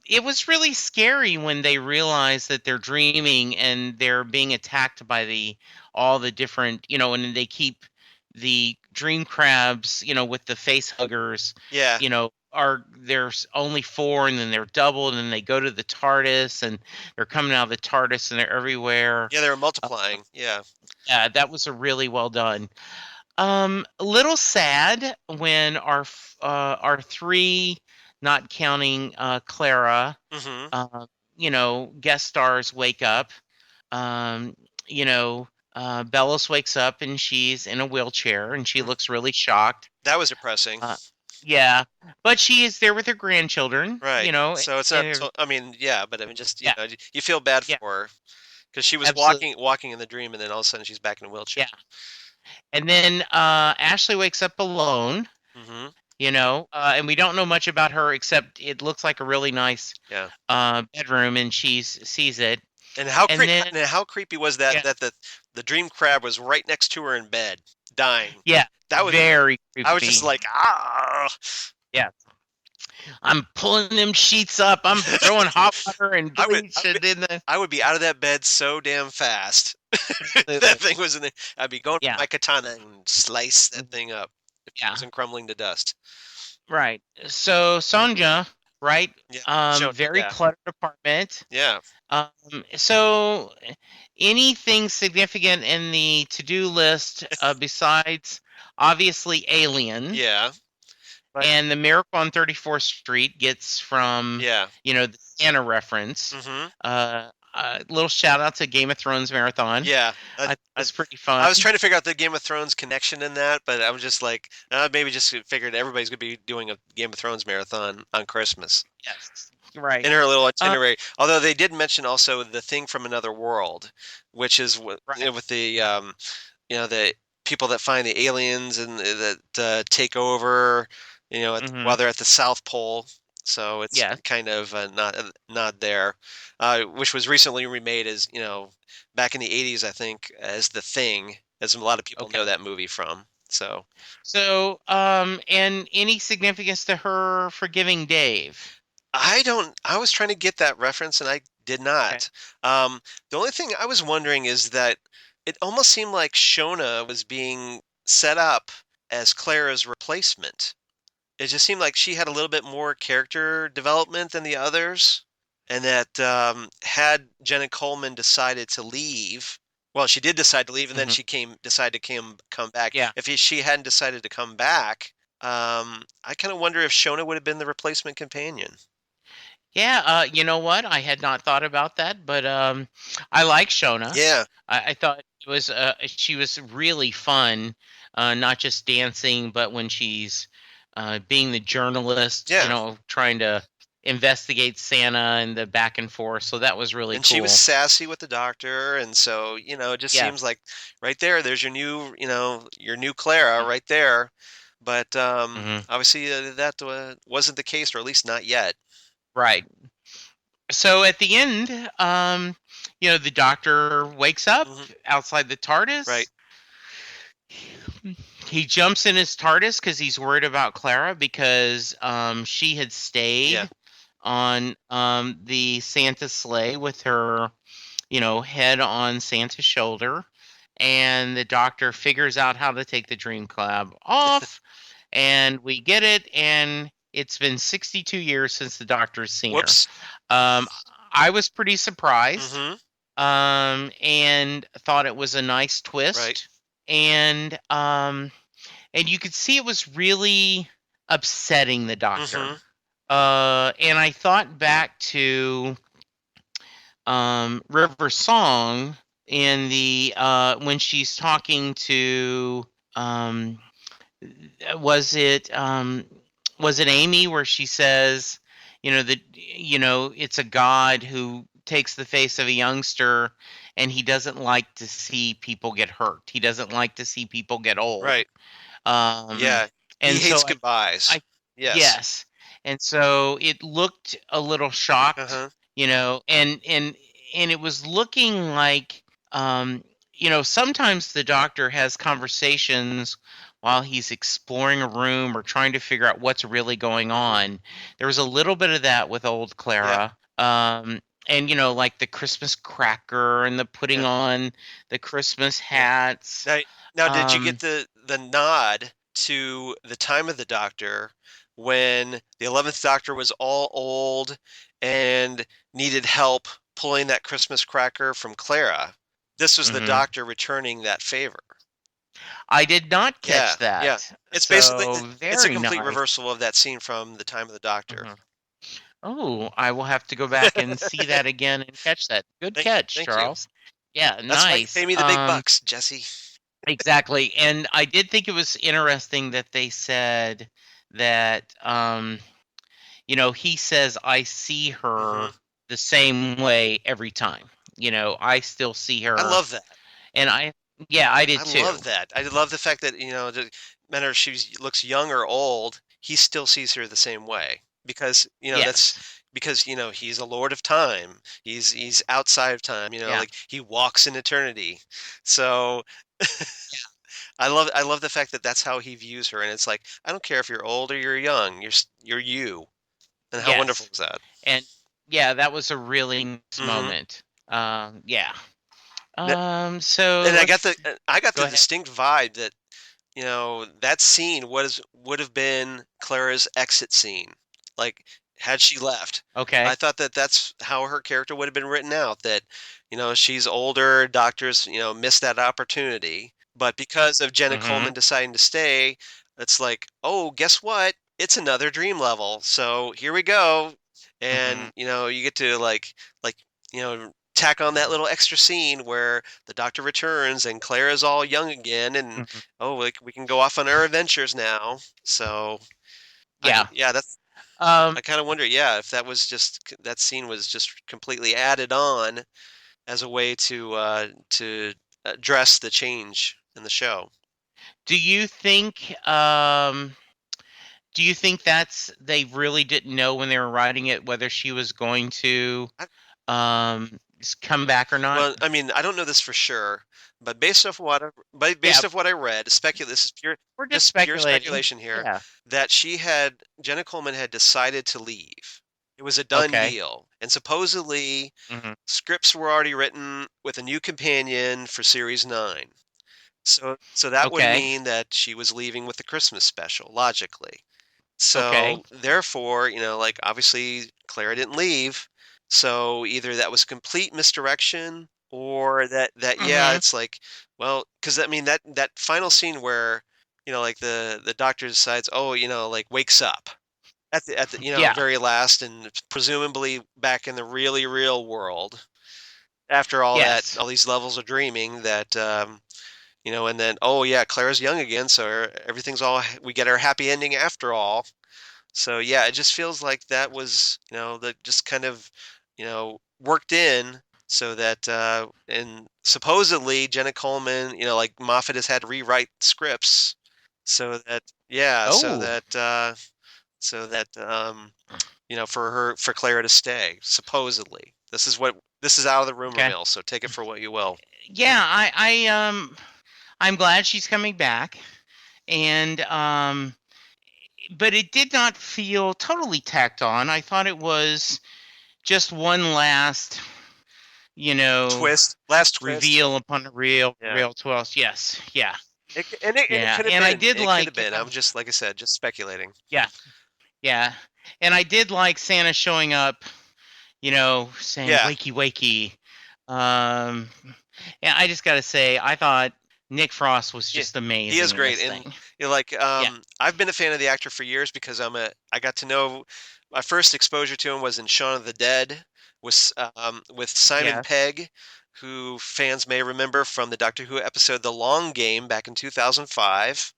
It was really scary when they realize that they're dreaming and they're being attacked by all the different, and they keep the dream crabs, with the face huggers, Yeah. there's only four and then they're doubled and they go to the TARDIS and they're coming out of the TARDIS and they're everywhere. Yeah, they were Uh, multiplying. Yeah. yeah, that was a really well done. A little sad when our three, not counting Clara, Hmm. uh, guest stars wake up. Um, you know, Bellows wakes up and she's in a wheelchair and she looks really shocked. That was depressing. Uh, yeah, but she is there with her grandchildren. Right. So it's not. And I mean, yeah, but I mean, just yeah, you feel bad yeah, for her because she was absolutely, walking in the dream, and then all of a sudden she's back in a wheelchair. yeah. And then Ashley wakes up alone. Hmm. And we don't know much about her except it looks like a really nice Yeah. bedroom, and she sees it. And And then, how creepy was that yeah, that the dream crab was right next to her in bed, dying. yeah, That was very I was just creepy. like, ah. Yeah, I'm pulling them sheets up. I'm throwing hot water and I would bleach and in the I would be out of that bed so damn fast. That absolutely. thing was in the, I'd be going with Yeah, my katana and slice that mhm, thing up if it yeah, wasn't crumbling to dust. right. So Sonja, right? Yeah. Shown. Very Yeah. cluttered apartment. Yeah. So anything significant in the to-do list besides obviously Alien Yeah. But and the Miracle on 34th Street gets from, yeah. the Santa reference. Mhm. Little shout out to Game of Thrones marathon. Yeah. I thought it was pretty I fun. was trying to figure out the Game of Thrones connection in that, but I was just like, maybe just figured everybody's gonna be doing a Game of Thrones marathon on Christmas Yes, right. in her little Uh, itinerary. Although they did mention also the thing from another world, which is right. with the the people that find the aliens and that take over, Hmm. while they're at the South Pole. So it's Yeah. kind of not there, which was recently remade as back in the '80s, I think, as The Thing, as a lot of people Okay. know that movie from. So So, and any significance to her forgiving Dave? I don't. I was trying to get that reference and I did Okay. not. The only thing I was wondering is that it almost seemed like Shona was being set up as Clara's replacement. It just seemed like she had a little bit more character development than the others, and that had Jenna Coleman decided to leave, well, she did decide to leave, and then Hmm. she decided to come back. Yeah. If she hadn't decided to come back, I kind of wonder if Shona would have been the replacement companion. Yeah, you know what? I had not thought about that, but I like Shona. Yeah, I thought she was really fun, not just dancing, but when she's being the journalist, yeah, trying to investigate Santa and the back and forth. So that was really and she was cool. sassy with the doctor, and so it just seems Yes. like right there, there's your new Clara right there. But Hmm. obviously that wasn't the case, or at least not yet. Right. So at the end, the doctor wakes up Hmm. outside the Right. TARDIS. He jumps in his TARDIS because he's worried about Clara because she had Yeah. stayed on the Santa sleigh with her, head on Santa's shoulder. And the doctor figures out how to take the dream cloud off. And we get it. And it's been 62 years since the doctor's seen her. Whoops. Um, I was pretty surprised Hmm. and thought it was a nice Right. twist. And you could see it was really upsetting the doctor. Hmm. And I thought back to River Song in the when she's talking to was it Amy, where she says, that it's a god who takes the face of a youngster, and he doesn't like to see people get hurt. He doesn't like to see people get old. Right. Um, Yeah. He and hates so goodbyes. I Yes. yes, and so it looked a little shocked, Uh-huh. and it was looking like, sometimes the doctor has conversations while he's exploring a room or trying to figure out what's really going on. There was a little bit of that with old Yeah. Clara. And like the Christmas cracker and the putting Yeah. on the Christmas Yeah. hats. Now, did you get Um, the nod to the time of the Doctor when the 11th Doctor was all old and needed help pulling that Christmas cracker from Clara? This was the mhm. Doctor returning that favor. I did not Yeah, catch yeah. that. It's basically So it's a very complete nice. reversal of that scene from the time of the Doctor. Mhm. Oh, I will have to go back and see that again and catch that. Good catch, Thank you. Charles. Yeah, That's why you nice. pay me the big bucks, Jesse. Exactly. And I did think it was interesting that they said that, he says, I see her Hmm. the same way every time. I still see I her. love that. And yeah, I I did love too. that. I love the fact that, no matter if she looks young or old, he still sees her the same way because, that's Yes. because, he's a lord of time. He's outside of time, Yeah. like he walks in eternity. So I love the fact that that's how he views her. And it's like, I don't care if you're old or you're young, you're you. And how wonderful Yes. is that? And yeah, that was a really nice Hmm. moment. Yeah. And So I got go the ahead. distinct vibe that that scene would have been Clara's exit scene. Like, had she left. I Okay. thought that that's how her character would have been written out, that, she's older, doctors, missed that opportunity. But because of Jenna Mm-hmm. Coleman deciding to stay, it's like, oh, guess what? It's another dream level. So here we go. Mm-hmm. And, you get to like, tack on that little extra scene where the doctor returns and Clara's all young again, and Hmm. oh, like we can go off on our adventures now. So Yeah. yeah, that's Um, I kind of wonder, yeah, if that was that scene was just completely added on as a way to address the change in the show. do you think um do you think that's they really didn't know when they were writing it whether she was going to I, come back or not? well, I mean, I don't know this for sure, but Yeah, based off what I read, this is we're just just pure speculating. speculation here, Yeah. that Jenna Coleman had decided to leave. It was a done Okay. deal, and supposedly Hmm. scripts were already written with a new companion for series 9. So that would Okay. mean that she was leaving with the Christmas special, logically. Okay. So therefore, like obviously Clara didn't leave. So either that was complete misdirection, or that yeah, Hmm. it's like, well, because I mean that final scene where, like the doctor decides, oh, like wakes up at the Yeah. very last, and presumably back in the really real world after Yes. all these levels of dreaming, that and then, oh yeah, Clara's young again, so everything's we get our happy ending after all. So yeah, it just feels like that was, that just kind of, worked in, so that and supposedly Jenna Coleman, like Moffat has had to rewrite scripts so that yeah, Oh, so that for Clara to stay, supposedly. This is out of the rumor okay. mill, so take it for what you will. Yeah, I'm glad she's coming back. And but it did not feel totally tacked on. I thought it was just one last, you know, Last twist. reveal upon a real, Yeah. real 12. Yes, yeah, It yeah. could have And I been. did It could have like, been. I'm just, like I said, just speculating. yeah, yeah. And I did like Santa showing up, saying Yeah. "wakey, wakey." Um, yeah, I just got to say, I thought Nick Frost was Yeah. just He is amazing in great. this And thing. like Yeah. I've been a fan of the actor for years because I got to know my first exposure to him was in Shaun of the Dead with Simon Yes. Pegg, who fans may remember from the Doctor Who episode The Long Game back in 2005,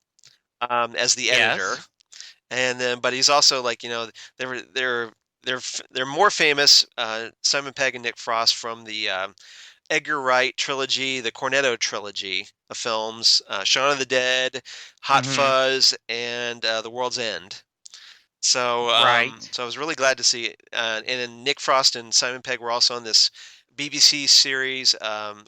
as the editor. Yes. And then, but he's also like, they're more famous, Simon Pegg and Nick Frost, from the Edgar Wright trilogy, the Cornetto trilogy of films, Shaun of the Dead, Hot Mm-hmm. Fuzz, and The World's End. So, Right. so I was really glad to see it. And then Nick Frost and Simon Pegg were also on this BBC series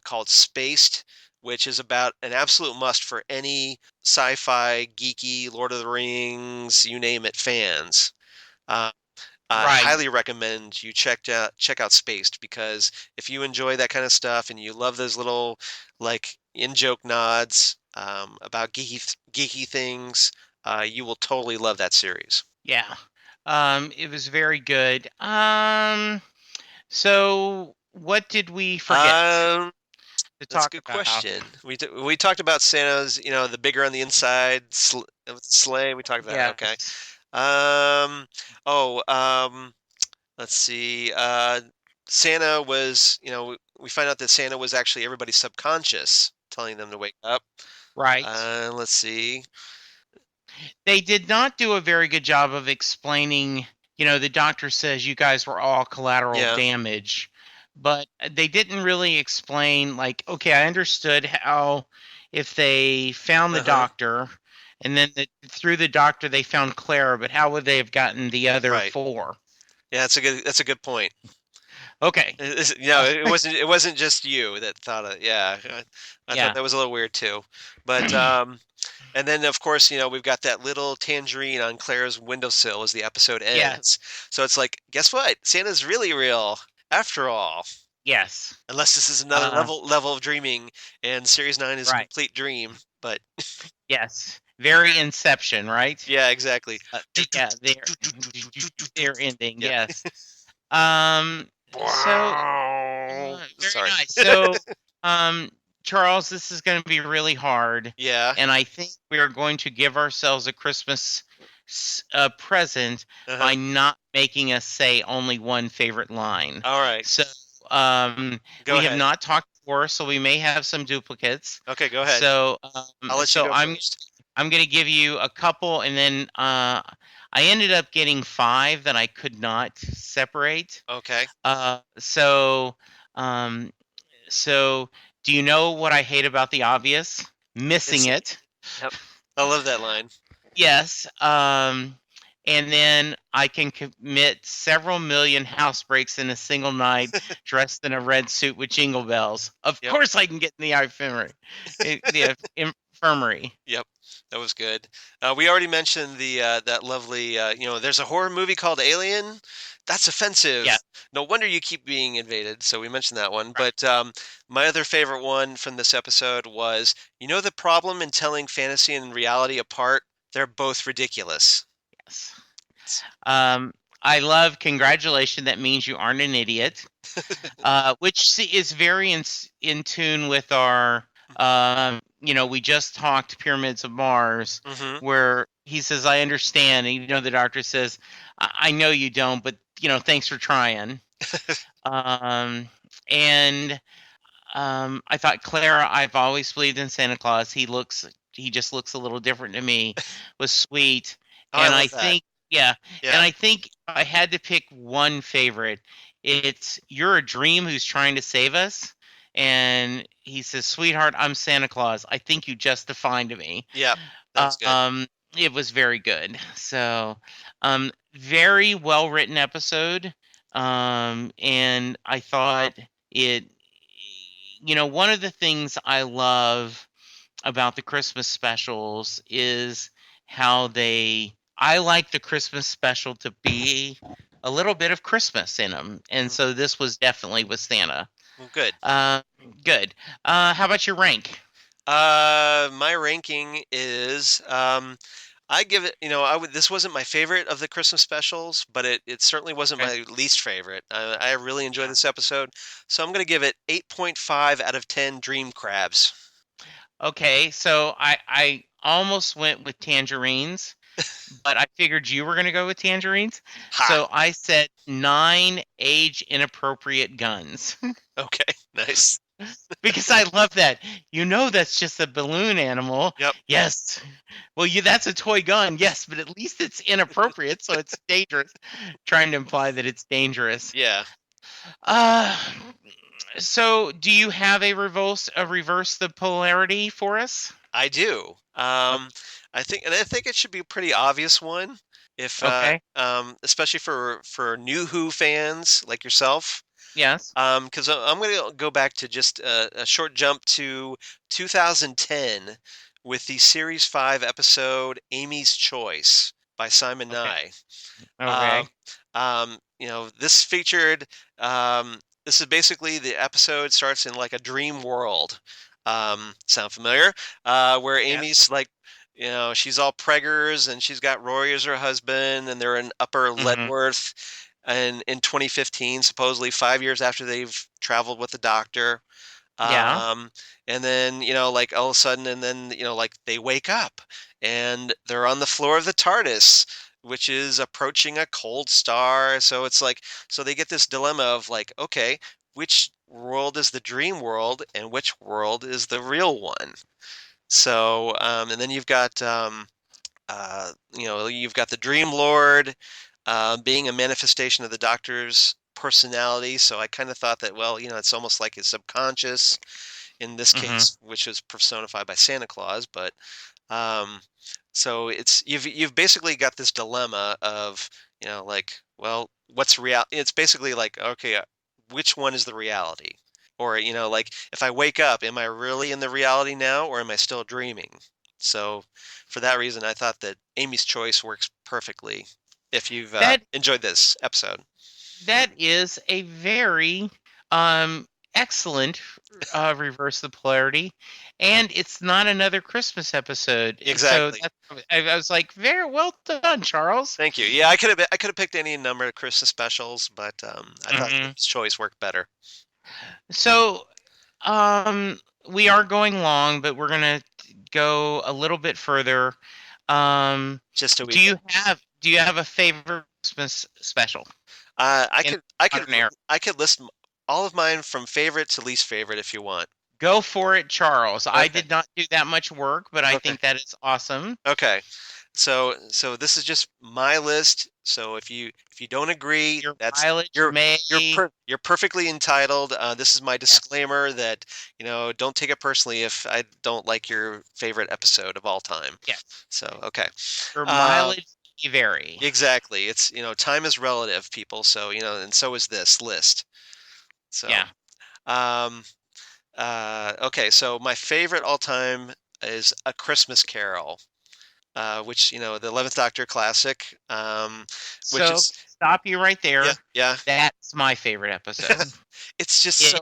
called Spaced, which is about an absolute must for any sci-fi, geeky, Lord of the Rings, you name it, fans. Uh, I Right. highly recommend you check out Spaced, because if you enjoy that kind of stuff and you love those little like in-joke nods about geeky things, you will totally love that series. Yeah. It was very good. So what did we forget to That's a talk good about? question. We talked about Santa's, the bigger on the inside sleigh. We talked about that. Okay. Yes. Let's see. Santa was, we find out that Santa was actually everybody's subconscious, telling them to wake up. Right. Let's see. They did not do a very good job of explaining, the doctor says you guys were all collateral Yeah. damage, but they didn't really explain, like, okay, I understood how if they found the doctor and then through the doctor they found Clara, but how would they have gotten the other Right. 4? Yeah, that's a good point. Okay. It wasn't just you that thought of. Yeah, I Yeah. thought that was a little weird too. But and then of course, we've got that little tangerine on Clara's windowsill as the episode ends. So it's like, guess what? Santa's really real after all. Yes. Unless this is another level of dreaming, and Series 9 is a Right. complete dream. But Yes. Very Inception, right? yeah, exactly. Yeah, their ending. Yeah. Yes. Very Sorry. nice. So, Charles, this is going to be really hard, Yeah. and I think we are going to give ourselves a Christmas present by not making us say only one favorite line. All right. So, Go we ahead. have not talked before, so we may have some duplicates. Okay, go ahead. So, I'll let you go first. I'm going to give you a couple, and then I ended up getting 5 that I could not separate. Okay. So do you know what I hate about The Obvious? Missing it. Yep. I love that line. Yes. And then I can commit several million housebreaks in a single night dressed in a red suit with jingle bells. Of course I can get in the infirmary. Yep. That was good. We already mentioned that lovely, there's a horror movie called Alien. That's offensive. Yeah. No wonder you keep being invaded. So we mentioned that one. Right. But my other favorite one from this episode was, the problem in telling fantasy and reality apart? They're both ridiculous. Yes. I love congratulations. That means you aren't an idiot, which is very in tune with our, we just talked Pyramids of Mars, where he says, I understand. And, the doctor says, I know you don't, but, thanks for trying. And I thought, Clara, I've always believed in Santa Claus. He just looks a little different to me, was sweet. And I think, and I think if I had to pick one favorite, it's you're a dream who's trying to save us. And he says, sweetheart, I'm Santa Claus. I think you just defined me. Yeah, that's good. It was very good. So, very well written episode. And I thought it, one of the things I love about the Christmas specials is how I like the Christmas special to be a little bit of Christmas in them. And so this was definitely with Santa. Well, good. Good. How about your rank? My ranking is, I give it, this wasn't my favorite of the Christmas specials, but it certainly wasn't my least favorite. I really enjoyed this episode. So I'm going to give it 8.5 out of 10 dream crabs. Okay, so I almost went with tangerines, but I figured you were going to go with tangerines. Ha. So I said 9 age inappropriate guns. Okay. Nice. Because I love that. That's just a balloon animal. Yep. Yes. Well, that's a toy gun. Yes, but at least it's inappropriate, so it's dangerous. Trying to imply that it's dangerous. Yeah. Uh so do you have a reverse the polarity for us? I do. I think it should be a pretty obvious one, if Okay. especially for new Who fans like yourself. Yes. Because I'm going to go back to just a short jump to 2010 with the Series 5 episode Amy's Choice by Simon Okay. Nye. Okay. This featured, this is basically the episode starts in like a dream world. Sound familiar? Where Amy's like, she's all preggers and she's got Rory as her husband and they're in Upper Leavenworth and in 2015, supposedly 5 years after they've traveled with the doctor. Yeah. And then, like all of a sudden, and then, like they wake up and they're on the floor of the TARDIS, which is approaching a cold star. So it's like, so they get this dilemma of like, okay, which world is the dream world and which world is the real one? So, and then you've got, you've got the Dream Lord being a manifestation of the Doctor's personality. So I kind of thought that, well, it's almost like his subconscious in this case, which is personified by Santa Claus. But so you've basically got this dilemma of, like, well, what's real? It's basically like, okay, which one is the reality? Or, like if I wake up, am I really in the reality now or am I still dreaming? So for that reason, I thought that Amy's Choice works perfectly if you've enjoyed this episode. That is a very excellent reverse the polarity, and it's not another Christmas episode. Exactly. So I was like, very well done, Charles. Thank you. Yeah, I could have picked any number of Christmas specials, but I thought Amy's Choice worked better. So we are going long, but we're gonna go a little bit further. Just a week. Do you have a favorite Christmas special? I could list all of mine from favorite to least favorite if you want. Go for it, Charles. Okay. I did not do that much work, but I think that is awesome. Okay. So this is just my list. So if you don't agree, you're perfectly entitled. This is my disclaimer that don't take it personally if I don't like your favorite episode of all time. Yeah. So okay. Your mileage may vary. Exactly. It's time is relative, people. So and so is this list. So yeah. Okay. So my favorite all time is A Christmas Carol. Which the 11th Doctor classic. Stop you right there. Yeah. That's my favorite episode. It's just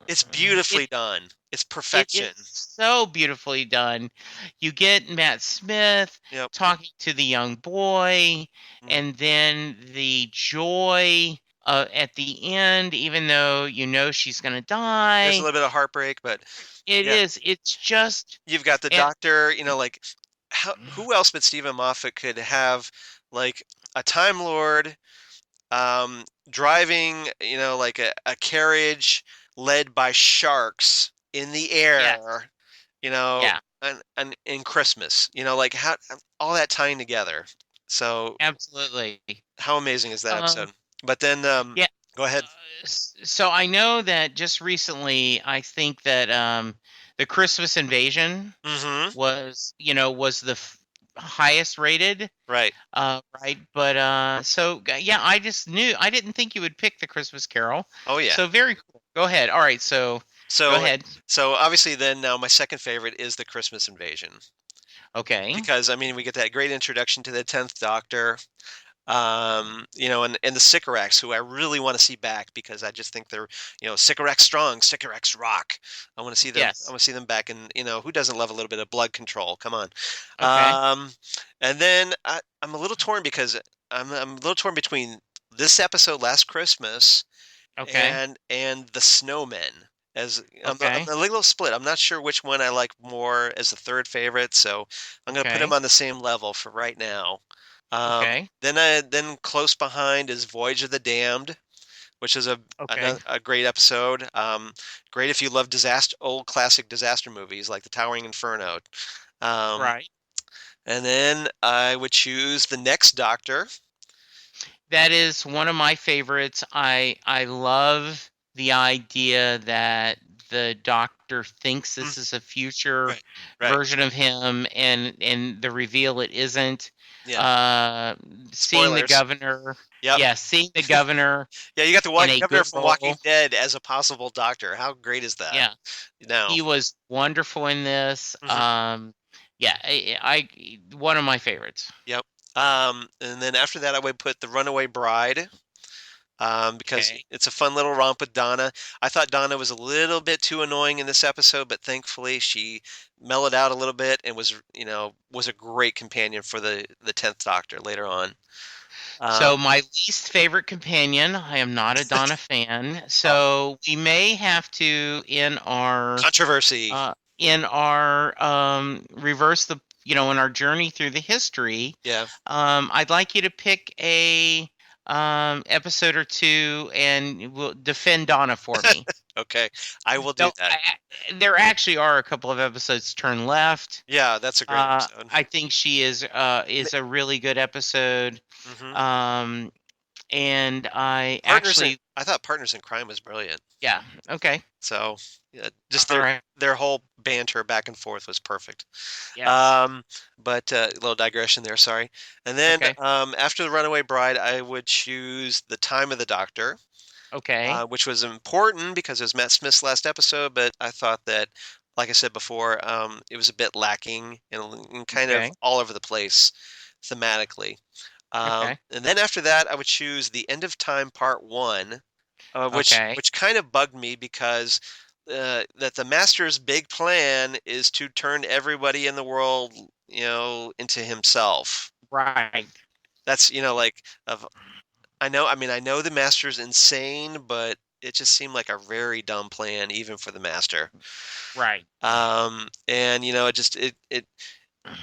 it's beautifully done. It's perfection. It is so beautifully done. You get Matt Smith talking to the young boy, and then the joy at the end, even though she's going to die. There's a little bit of heartbreak, but it is. It's just you've got the Doctor. Like. Who else but Stephen Moffat could have like a Time Lord driving, like a carriage led by sharks in the air, and in Christmas, like how all that tying together. So absolutely, how amazing is that episode? But then, go ahead. So I know that just recently, I think that the Christmas Invasion was the highest rated. Right. Right. But I just knew. I didn't think you would pick the Christmas Carol. Oh yeah. So very cool. Go ahead. All right. So go ahead. So obviously then now my second favorite is the Christmas Invasion. Okay. Because we get that great introduction to the 10th Doctor. And the Sycorax, who I really want to see back because I just think they're, Sycorax strong, Sycorax rock. I want to see them. Yes. I want to see them back, and who doesn't love a little bit of blood control? Come on. Okay. And then I'm a little torn because I'm a little torn between this episode, Last Christmas, okay, and the Snowmen as I'm Okay. a little split. I'm not sure which one I like more as the third favorite, so I'm gonna put them Okay. on the same level for right now. Okay. Then close behind is Voyage of the Damned, which is Okay. a great episode. Great if you love old classic disaster movies like The Towering Inferno. Um, Right. and then I would choose The Next Doctor. That is one of my favorites. I love the idea that the doctor thinks Mm, this is a future right, right. version of him, and the reveal it isn't. Yeah. Uh, seeing the Spoilers. governor, Yep. yeah, seeing the governor Yeah, you got the in a governor good from Walking role. Dead as a possible doctor. How great is that? Yeah, No. he was wonderful in this. Mhm. Yeah, one of my favorites. Yep. And then after that, I would put The Runaway Bride. Because Okay. it's a fun little romp with Donna. I thought Donna was a little bit too annoying in this episode, but thankfully she mellowed out a little bit and was a great companion for the 10th Doctor later on. So Um, my least favorite companion, I am not a Donna fan. oh, So we may have to controversy. in our reverse the in our journey through the history. Yeah. I'd like you to pick a episode or two and will defend Donna for me. Okay. I will do So that. there actually are a couple of episodes turn left. Yeah, that's a great episode. I think she is a really good episode. Hmm. Um, and I Partners in actually, I thought Partners in Crime was brilliant. yeah, okay, So yeah, just all right, their whole banter back and forth was perfect. yes, Um, but a little digression there, sorry. And then okay, after The Runaway Bride, I would choose The Time of the Doctor, okay, which was important because it was Matt Smith's last episode, but I thought that, like I said before, it was a bit lacking and kind of okay, all over the place thematically. okay, And then after that, I would choose The End of Time Part 1, okay, which kind of bugged me because that the master's big plan is to turn everybody in the world, into himself. right, That's like of I know the master's insane, but it just seemed like a very dumb plan even for the master. right, And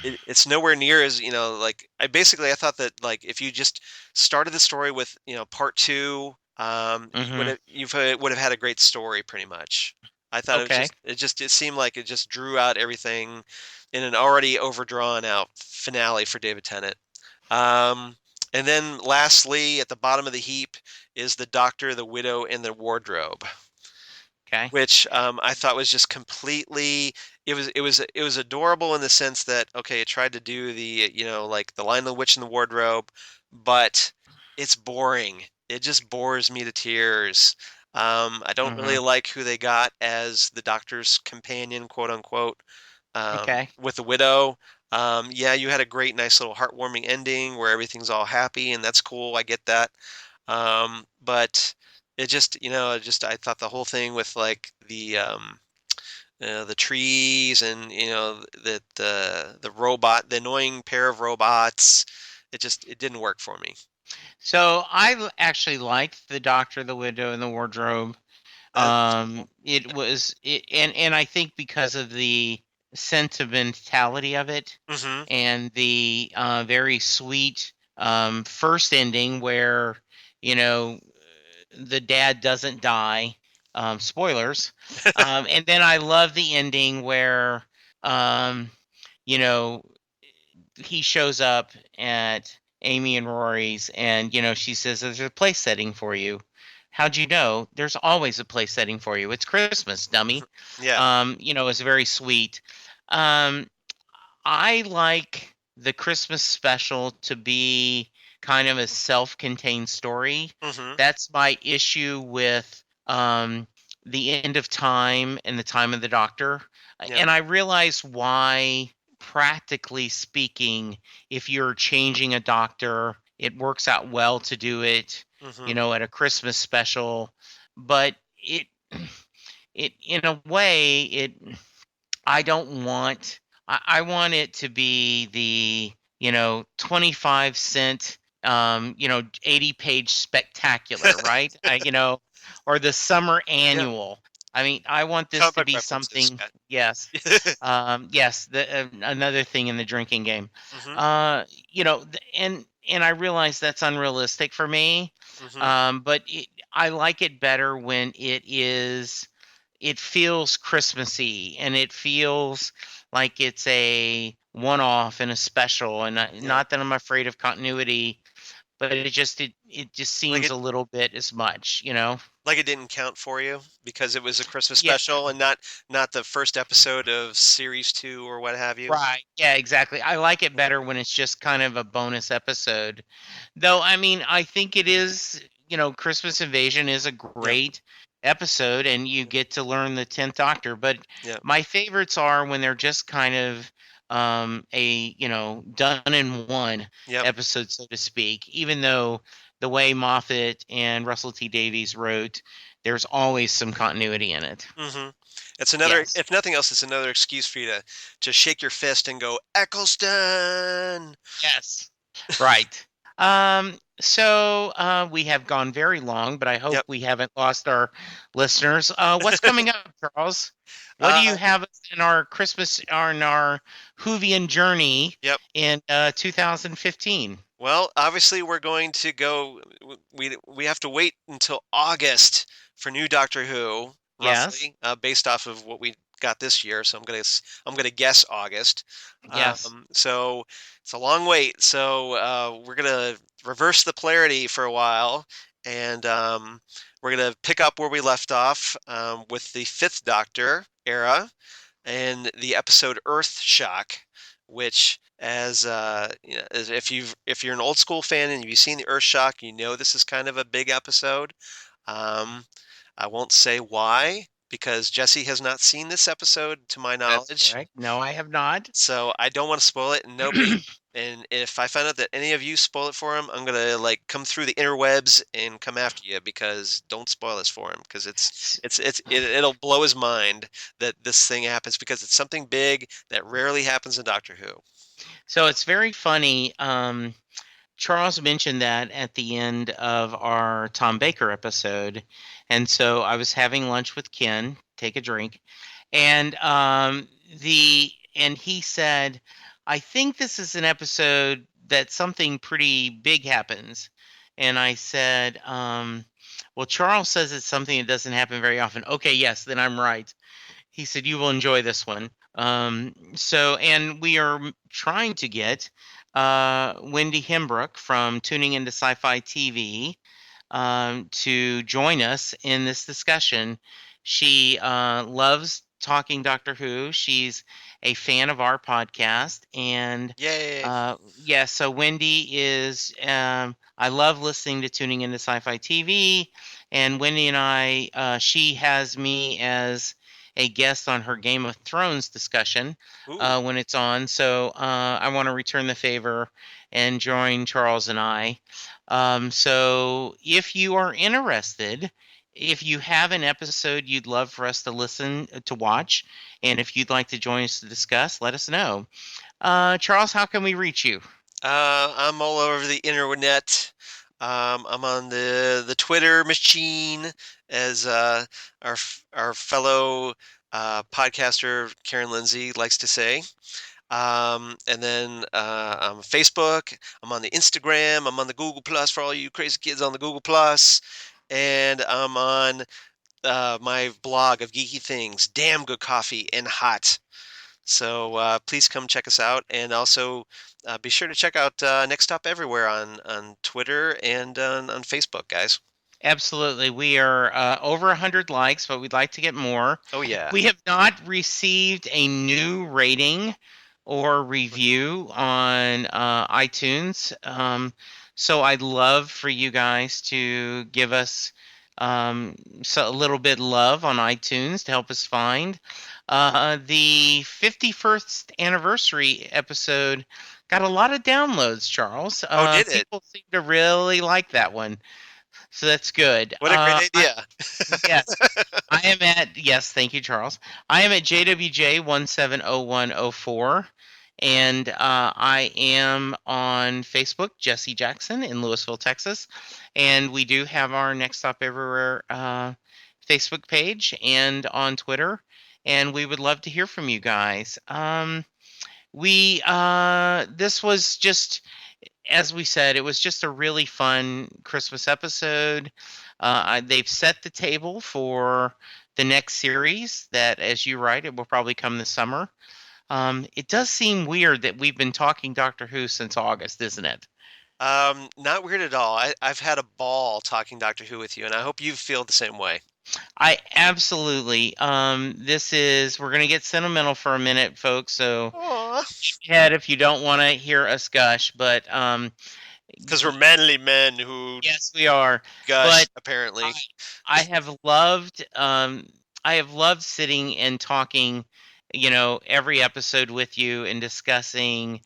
it's nowhere near as like I thought that like if you just started the story with part two, mm-hmm, you would have had a great story pretty much. I thought okay, it seemed like it just drew out everything in an already overdrawn out finale for David Tennant. um and then lastly at the bottom of the heap is The Doctor, the Widow, and the Wardrobe, okay, which I thought was just completely. It was adorable in the sense that okay, it tried to do the like the Lion, the Witch, and the Wardrobe, but it's boring. It just bores me to tears. I don't mm-hmm, really like who they got as the Doctor's companion, quote unquote, okay. with the Widow. Yeah, you had a great, nice little heartwarming ending where everything's all happy, and that's cool. I get that. But it just, I thought the whole thing with like the trees and the robot, the annoying pair of robots, it didn't work for me. So actually liked the Doctor, the Widow, and the Wardrobe. That's cool. And I think because of the sentimentality of it Hmm. and the very sweet first ending where you know the dad doesn't die. Spoilers. And then I love the ending where um, you know he shows up at Amy and Rory's, and she says, "There's a place setting for you." How'd you know? There's always a place setting for you. It's Christmas, dummy. Yeah. It's very sweet. Um, I like the Christmas special to be kind of a self-contained story. Hmm. That's my issue with the End of Time and the Time of the Doctor. Yeah. And I realize why, practically speaking, if you're changing a doctor, it works out well to do it, Hmm. at a Christmas special. But it in a way, I don't want. I want it to be the 25-cent 80-page spectacular, right? Or the summer Yeah. annual. I mean, I want this Comic to book be references, something. Yes, yes. Another thing in the drinking game. hmm And I realize that's unrealistic for me. hmm But I like it better when it is. It feels Christmassy, and it feels like it's a one-off and a special. And Yeah. not that I'm afraid of continuity, but it just Like seems it a little bit as much. like it didn't count for you because it was a Christmas Yeah. special and not the first episode of series 2 or what have you. Right. Yeah, exactly. I like it Mhm. better when it's just kind of a bonus episode. Though, I mean, I think it is, Christmas Invasion is a Yep. great episode and you get to learn the 10th Doctor, but Yep. my favorites are when they're just kind of done in one Yep. episode, so to speak, even though the way Moffat and Russell T Davies wrote, there's always some continuity in it. hmm It's another, Yes. if nothing else, it's another excuse for you to shake your fist and go Eccleston. Yes. Right. So we have gone very long, but I hope Yep. we haven't lost our listeners. What's coming up, Charles? What do you Uh, have in our Christmas or in our Whovian journey yep. in 2015? Well, obviously we're going to go. We have to wait until August for new Doctor Who, Yes. roughly, based off of what we got this year. So I'm gonna guess August. Yes. So it's a long wait. So we're gonna reverse the polarity for a while, and we're gonna pick up where we left off with the Fifth Doctor era and the episode Earth Shock, which as if you're an old school fan and you've seen the Earth Shock, you know this is kind of a big episode. Um, I won't say why because Jesse has not seen this episode to my That's knowledge, correct. No, I have not. so I don't want to spoil it. And nobody, and if I find out that any of you spoil it for him, I'm gonna like come through the interwebs and come after you because don't spoil this for him because it'll blow his mind that this thing happens because it's something big that rarely happens in Doctor Who. So it's very funny. Charles mentioned that at the end of our Tom Baker episode. And so I was having lunch with Ken, take a drink, and he said, I think this is an episode that something pretty big happens. And I said, well, Charles says it's something that doesn't happen very often. Okay, yes, then I'm right. He said, you will enjoy this one. And we are trying to get Wendy Hembrook from Tuning Into Sci-Fi TV to join us in this discussion. She loves talking Doctor Who. She's a fan of our podcast. And Yay! yeah, so Wendy is, I love listening to Tuning Into Sci-Fi TV. And Wendy and she has me as a guest on her Game of Thrones discussion Ooh. when it's on. So I want to return the favor and join Charles and I. So if you are interested, if you have an episode you'd love for us to watch, and if you'd like to join us to discuss, let us know. Charles, how can we reach you? I'm all over the internet. I'm on the Twitter machine, as our fellow podcaster Karen Lindsay likes to say. And then I'm on Facebook. I'm on the Instagram. I'm on the Google Plus for all you crazy kids on the Google Plus, and I'm on my blog of geeky things, damn good coffee and hot. So please come check us out, and also be sure to check out Next Stop Everywhere on Twitter and on Facebook, guys. Absolutely. We are over 100 likes, but we'd like to get more. Oh yeah. We have not received a new rating or review on iTunes. So I'd love for you guys to give us a little bit of love on iTunes to help us find. The 51st anniversary episode got a lot of downloads, Charles. Oh, did it? People seem to really like that one. So that's good. What a great idea. Yes. Yes, thank you, Charles. I am at JWJ170104, and I am on Facebook, Jesse Jackson in Louisville, Texas. And we do have our Next Stop Everywhere Facebook page and on Twitter, and we would love to hear from you guys. This was just, as we said, it was just a really fun Christmas episode. They've set the table for the next series that, as you write, it will probably come this summer. It does seem weird that we've been talking Doctor Who since August, isn't it? Not weird at all. I've had a ball talking Doctor Who with you, and I hope you feel the same way. I absolutely. We're going to get sentimental for a minute, folks. So, head if you don't want to hear us gush, but because we're manly men who yes, we are. gush, But apparently. I have loved. I have loved sitting and talking, every episode with you and discussing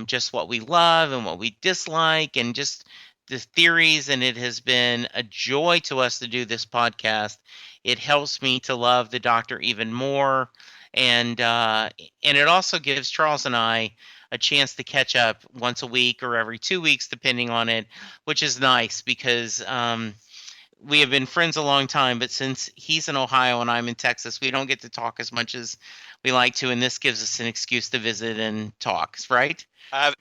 just what we love and what we dislike and just the theories. And it has been a joy to us to do this podcast. It helps me to love the Doctor even more. And it also gives Charles and I a chance to catch up once a week or every 2 weeks, depending on it, which is nice because we have been friends a long time, but since he's in Ohio and I'm in Texas, we don't get to talk as much as we like to, and this gives us an excuse to visit and talk, right?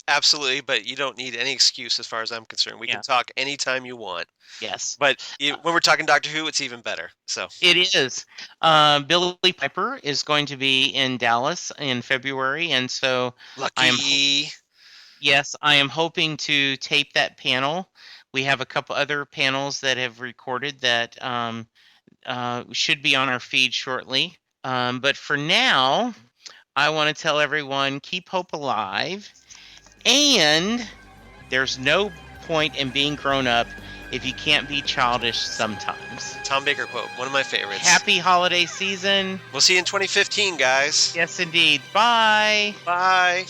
Absolutely, but you don't need any excuse as far as I'm concerned. We can talk anytime you want. Yes. But when we're talking Doctor Who, it's even better. So it is. Billy Piper is going to be in Dallas in February, and so lucky. Yes, I am hoping to tape that panel. We have a couple other panels that have recorded that should be on our feed shortly. But for now, I want to tell everyone, keep hope alive. And there's no point in being grown up if you can't be childish sometimes. Tom Baker quote, one of my favorites. Happy holiday season. We'll see you in 2015, guys. Yes, indeed. Bye. Bye.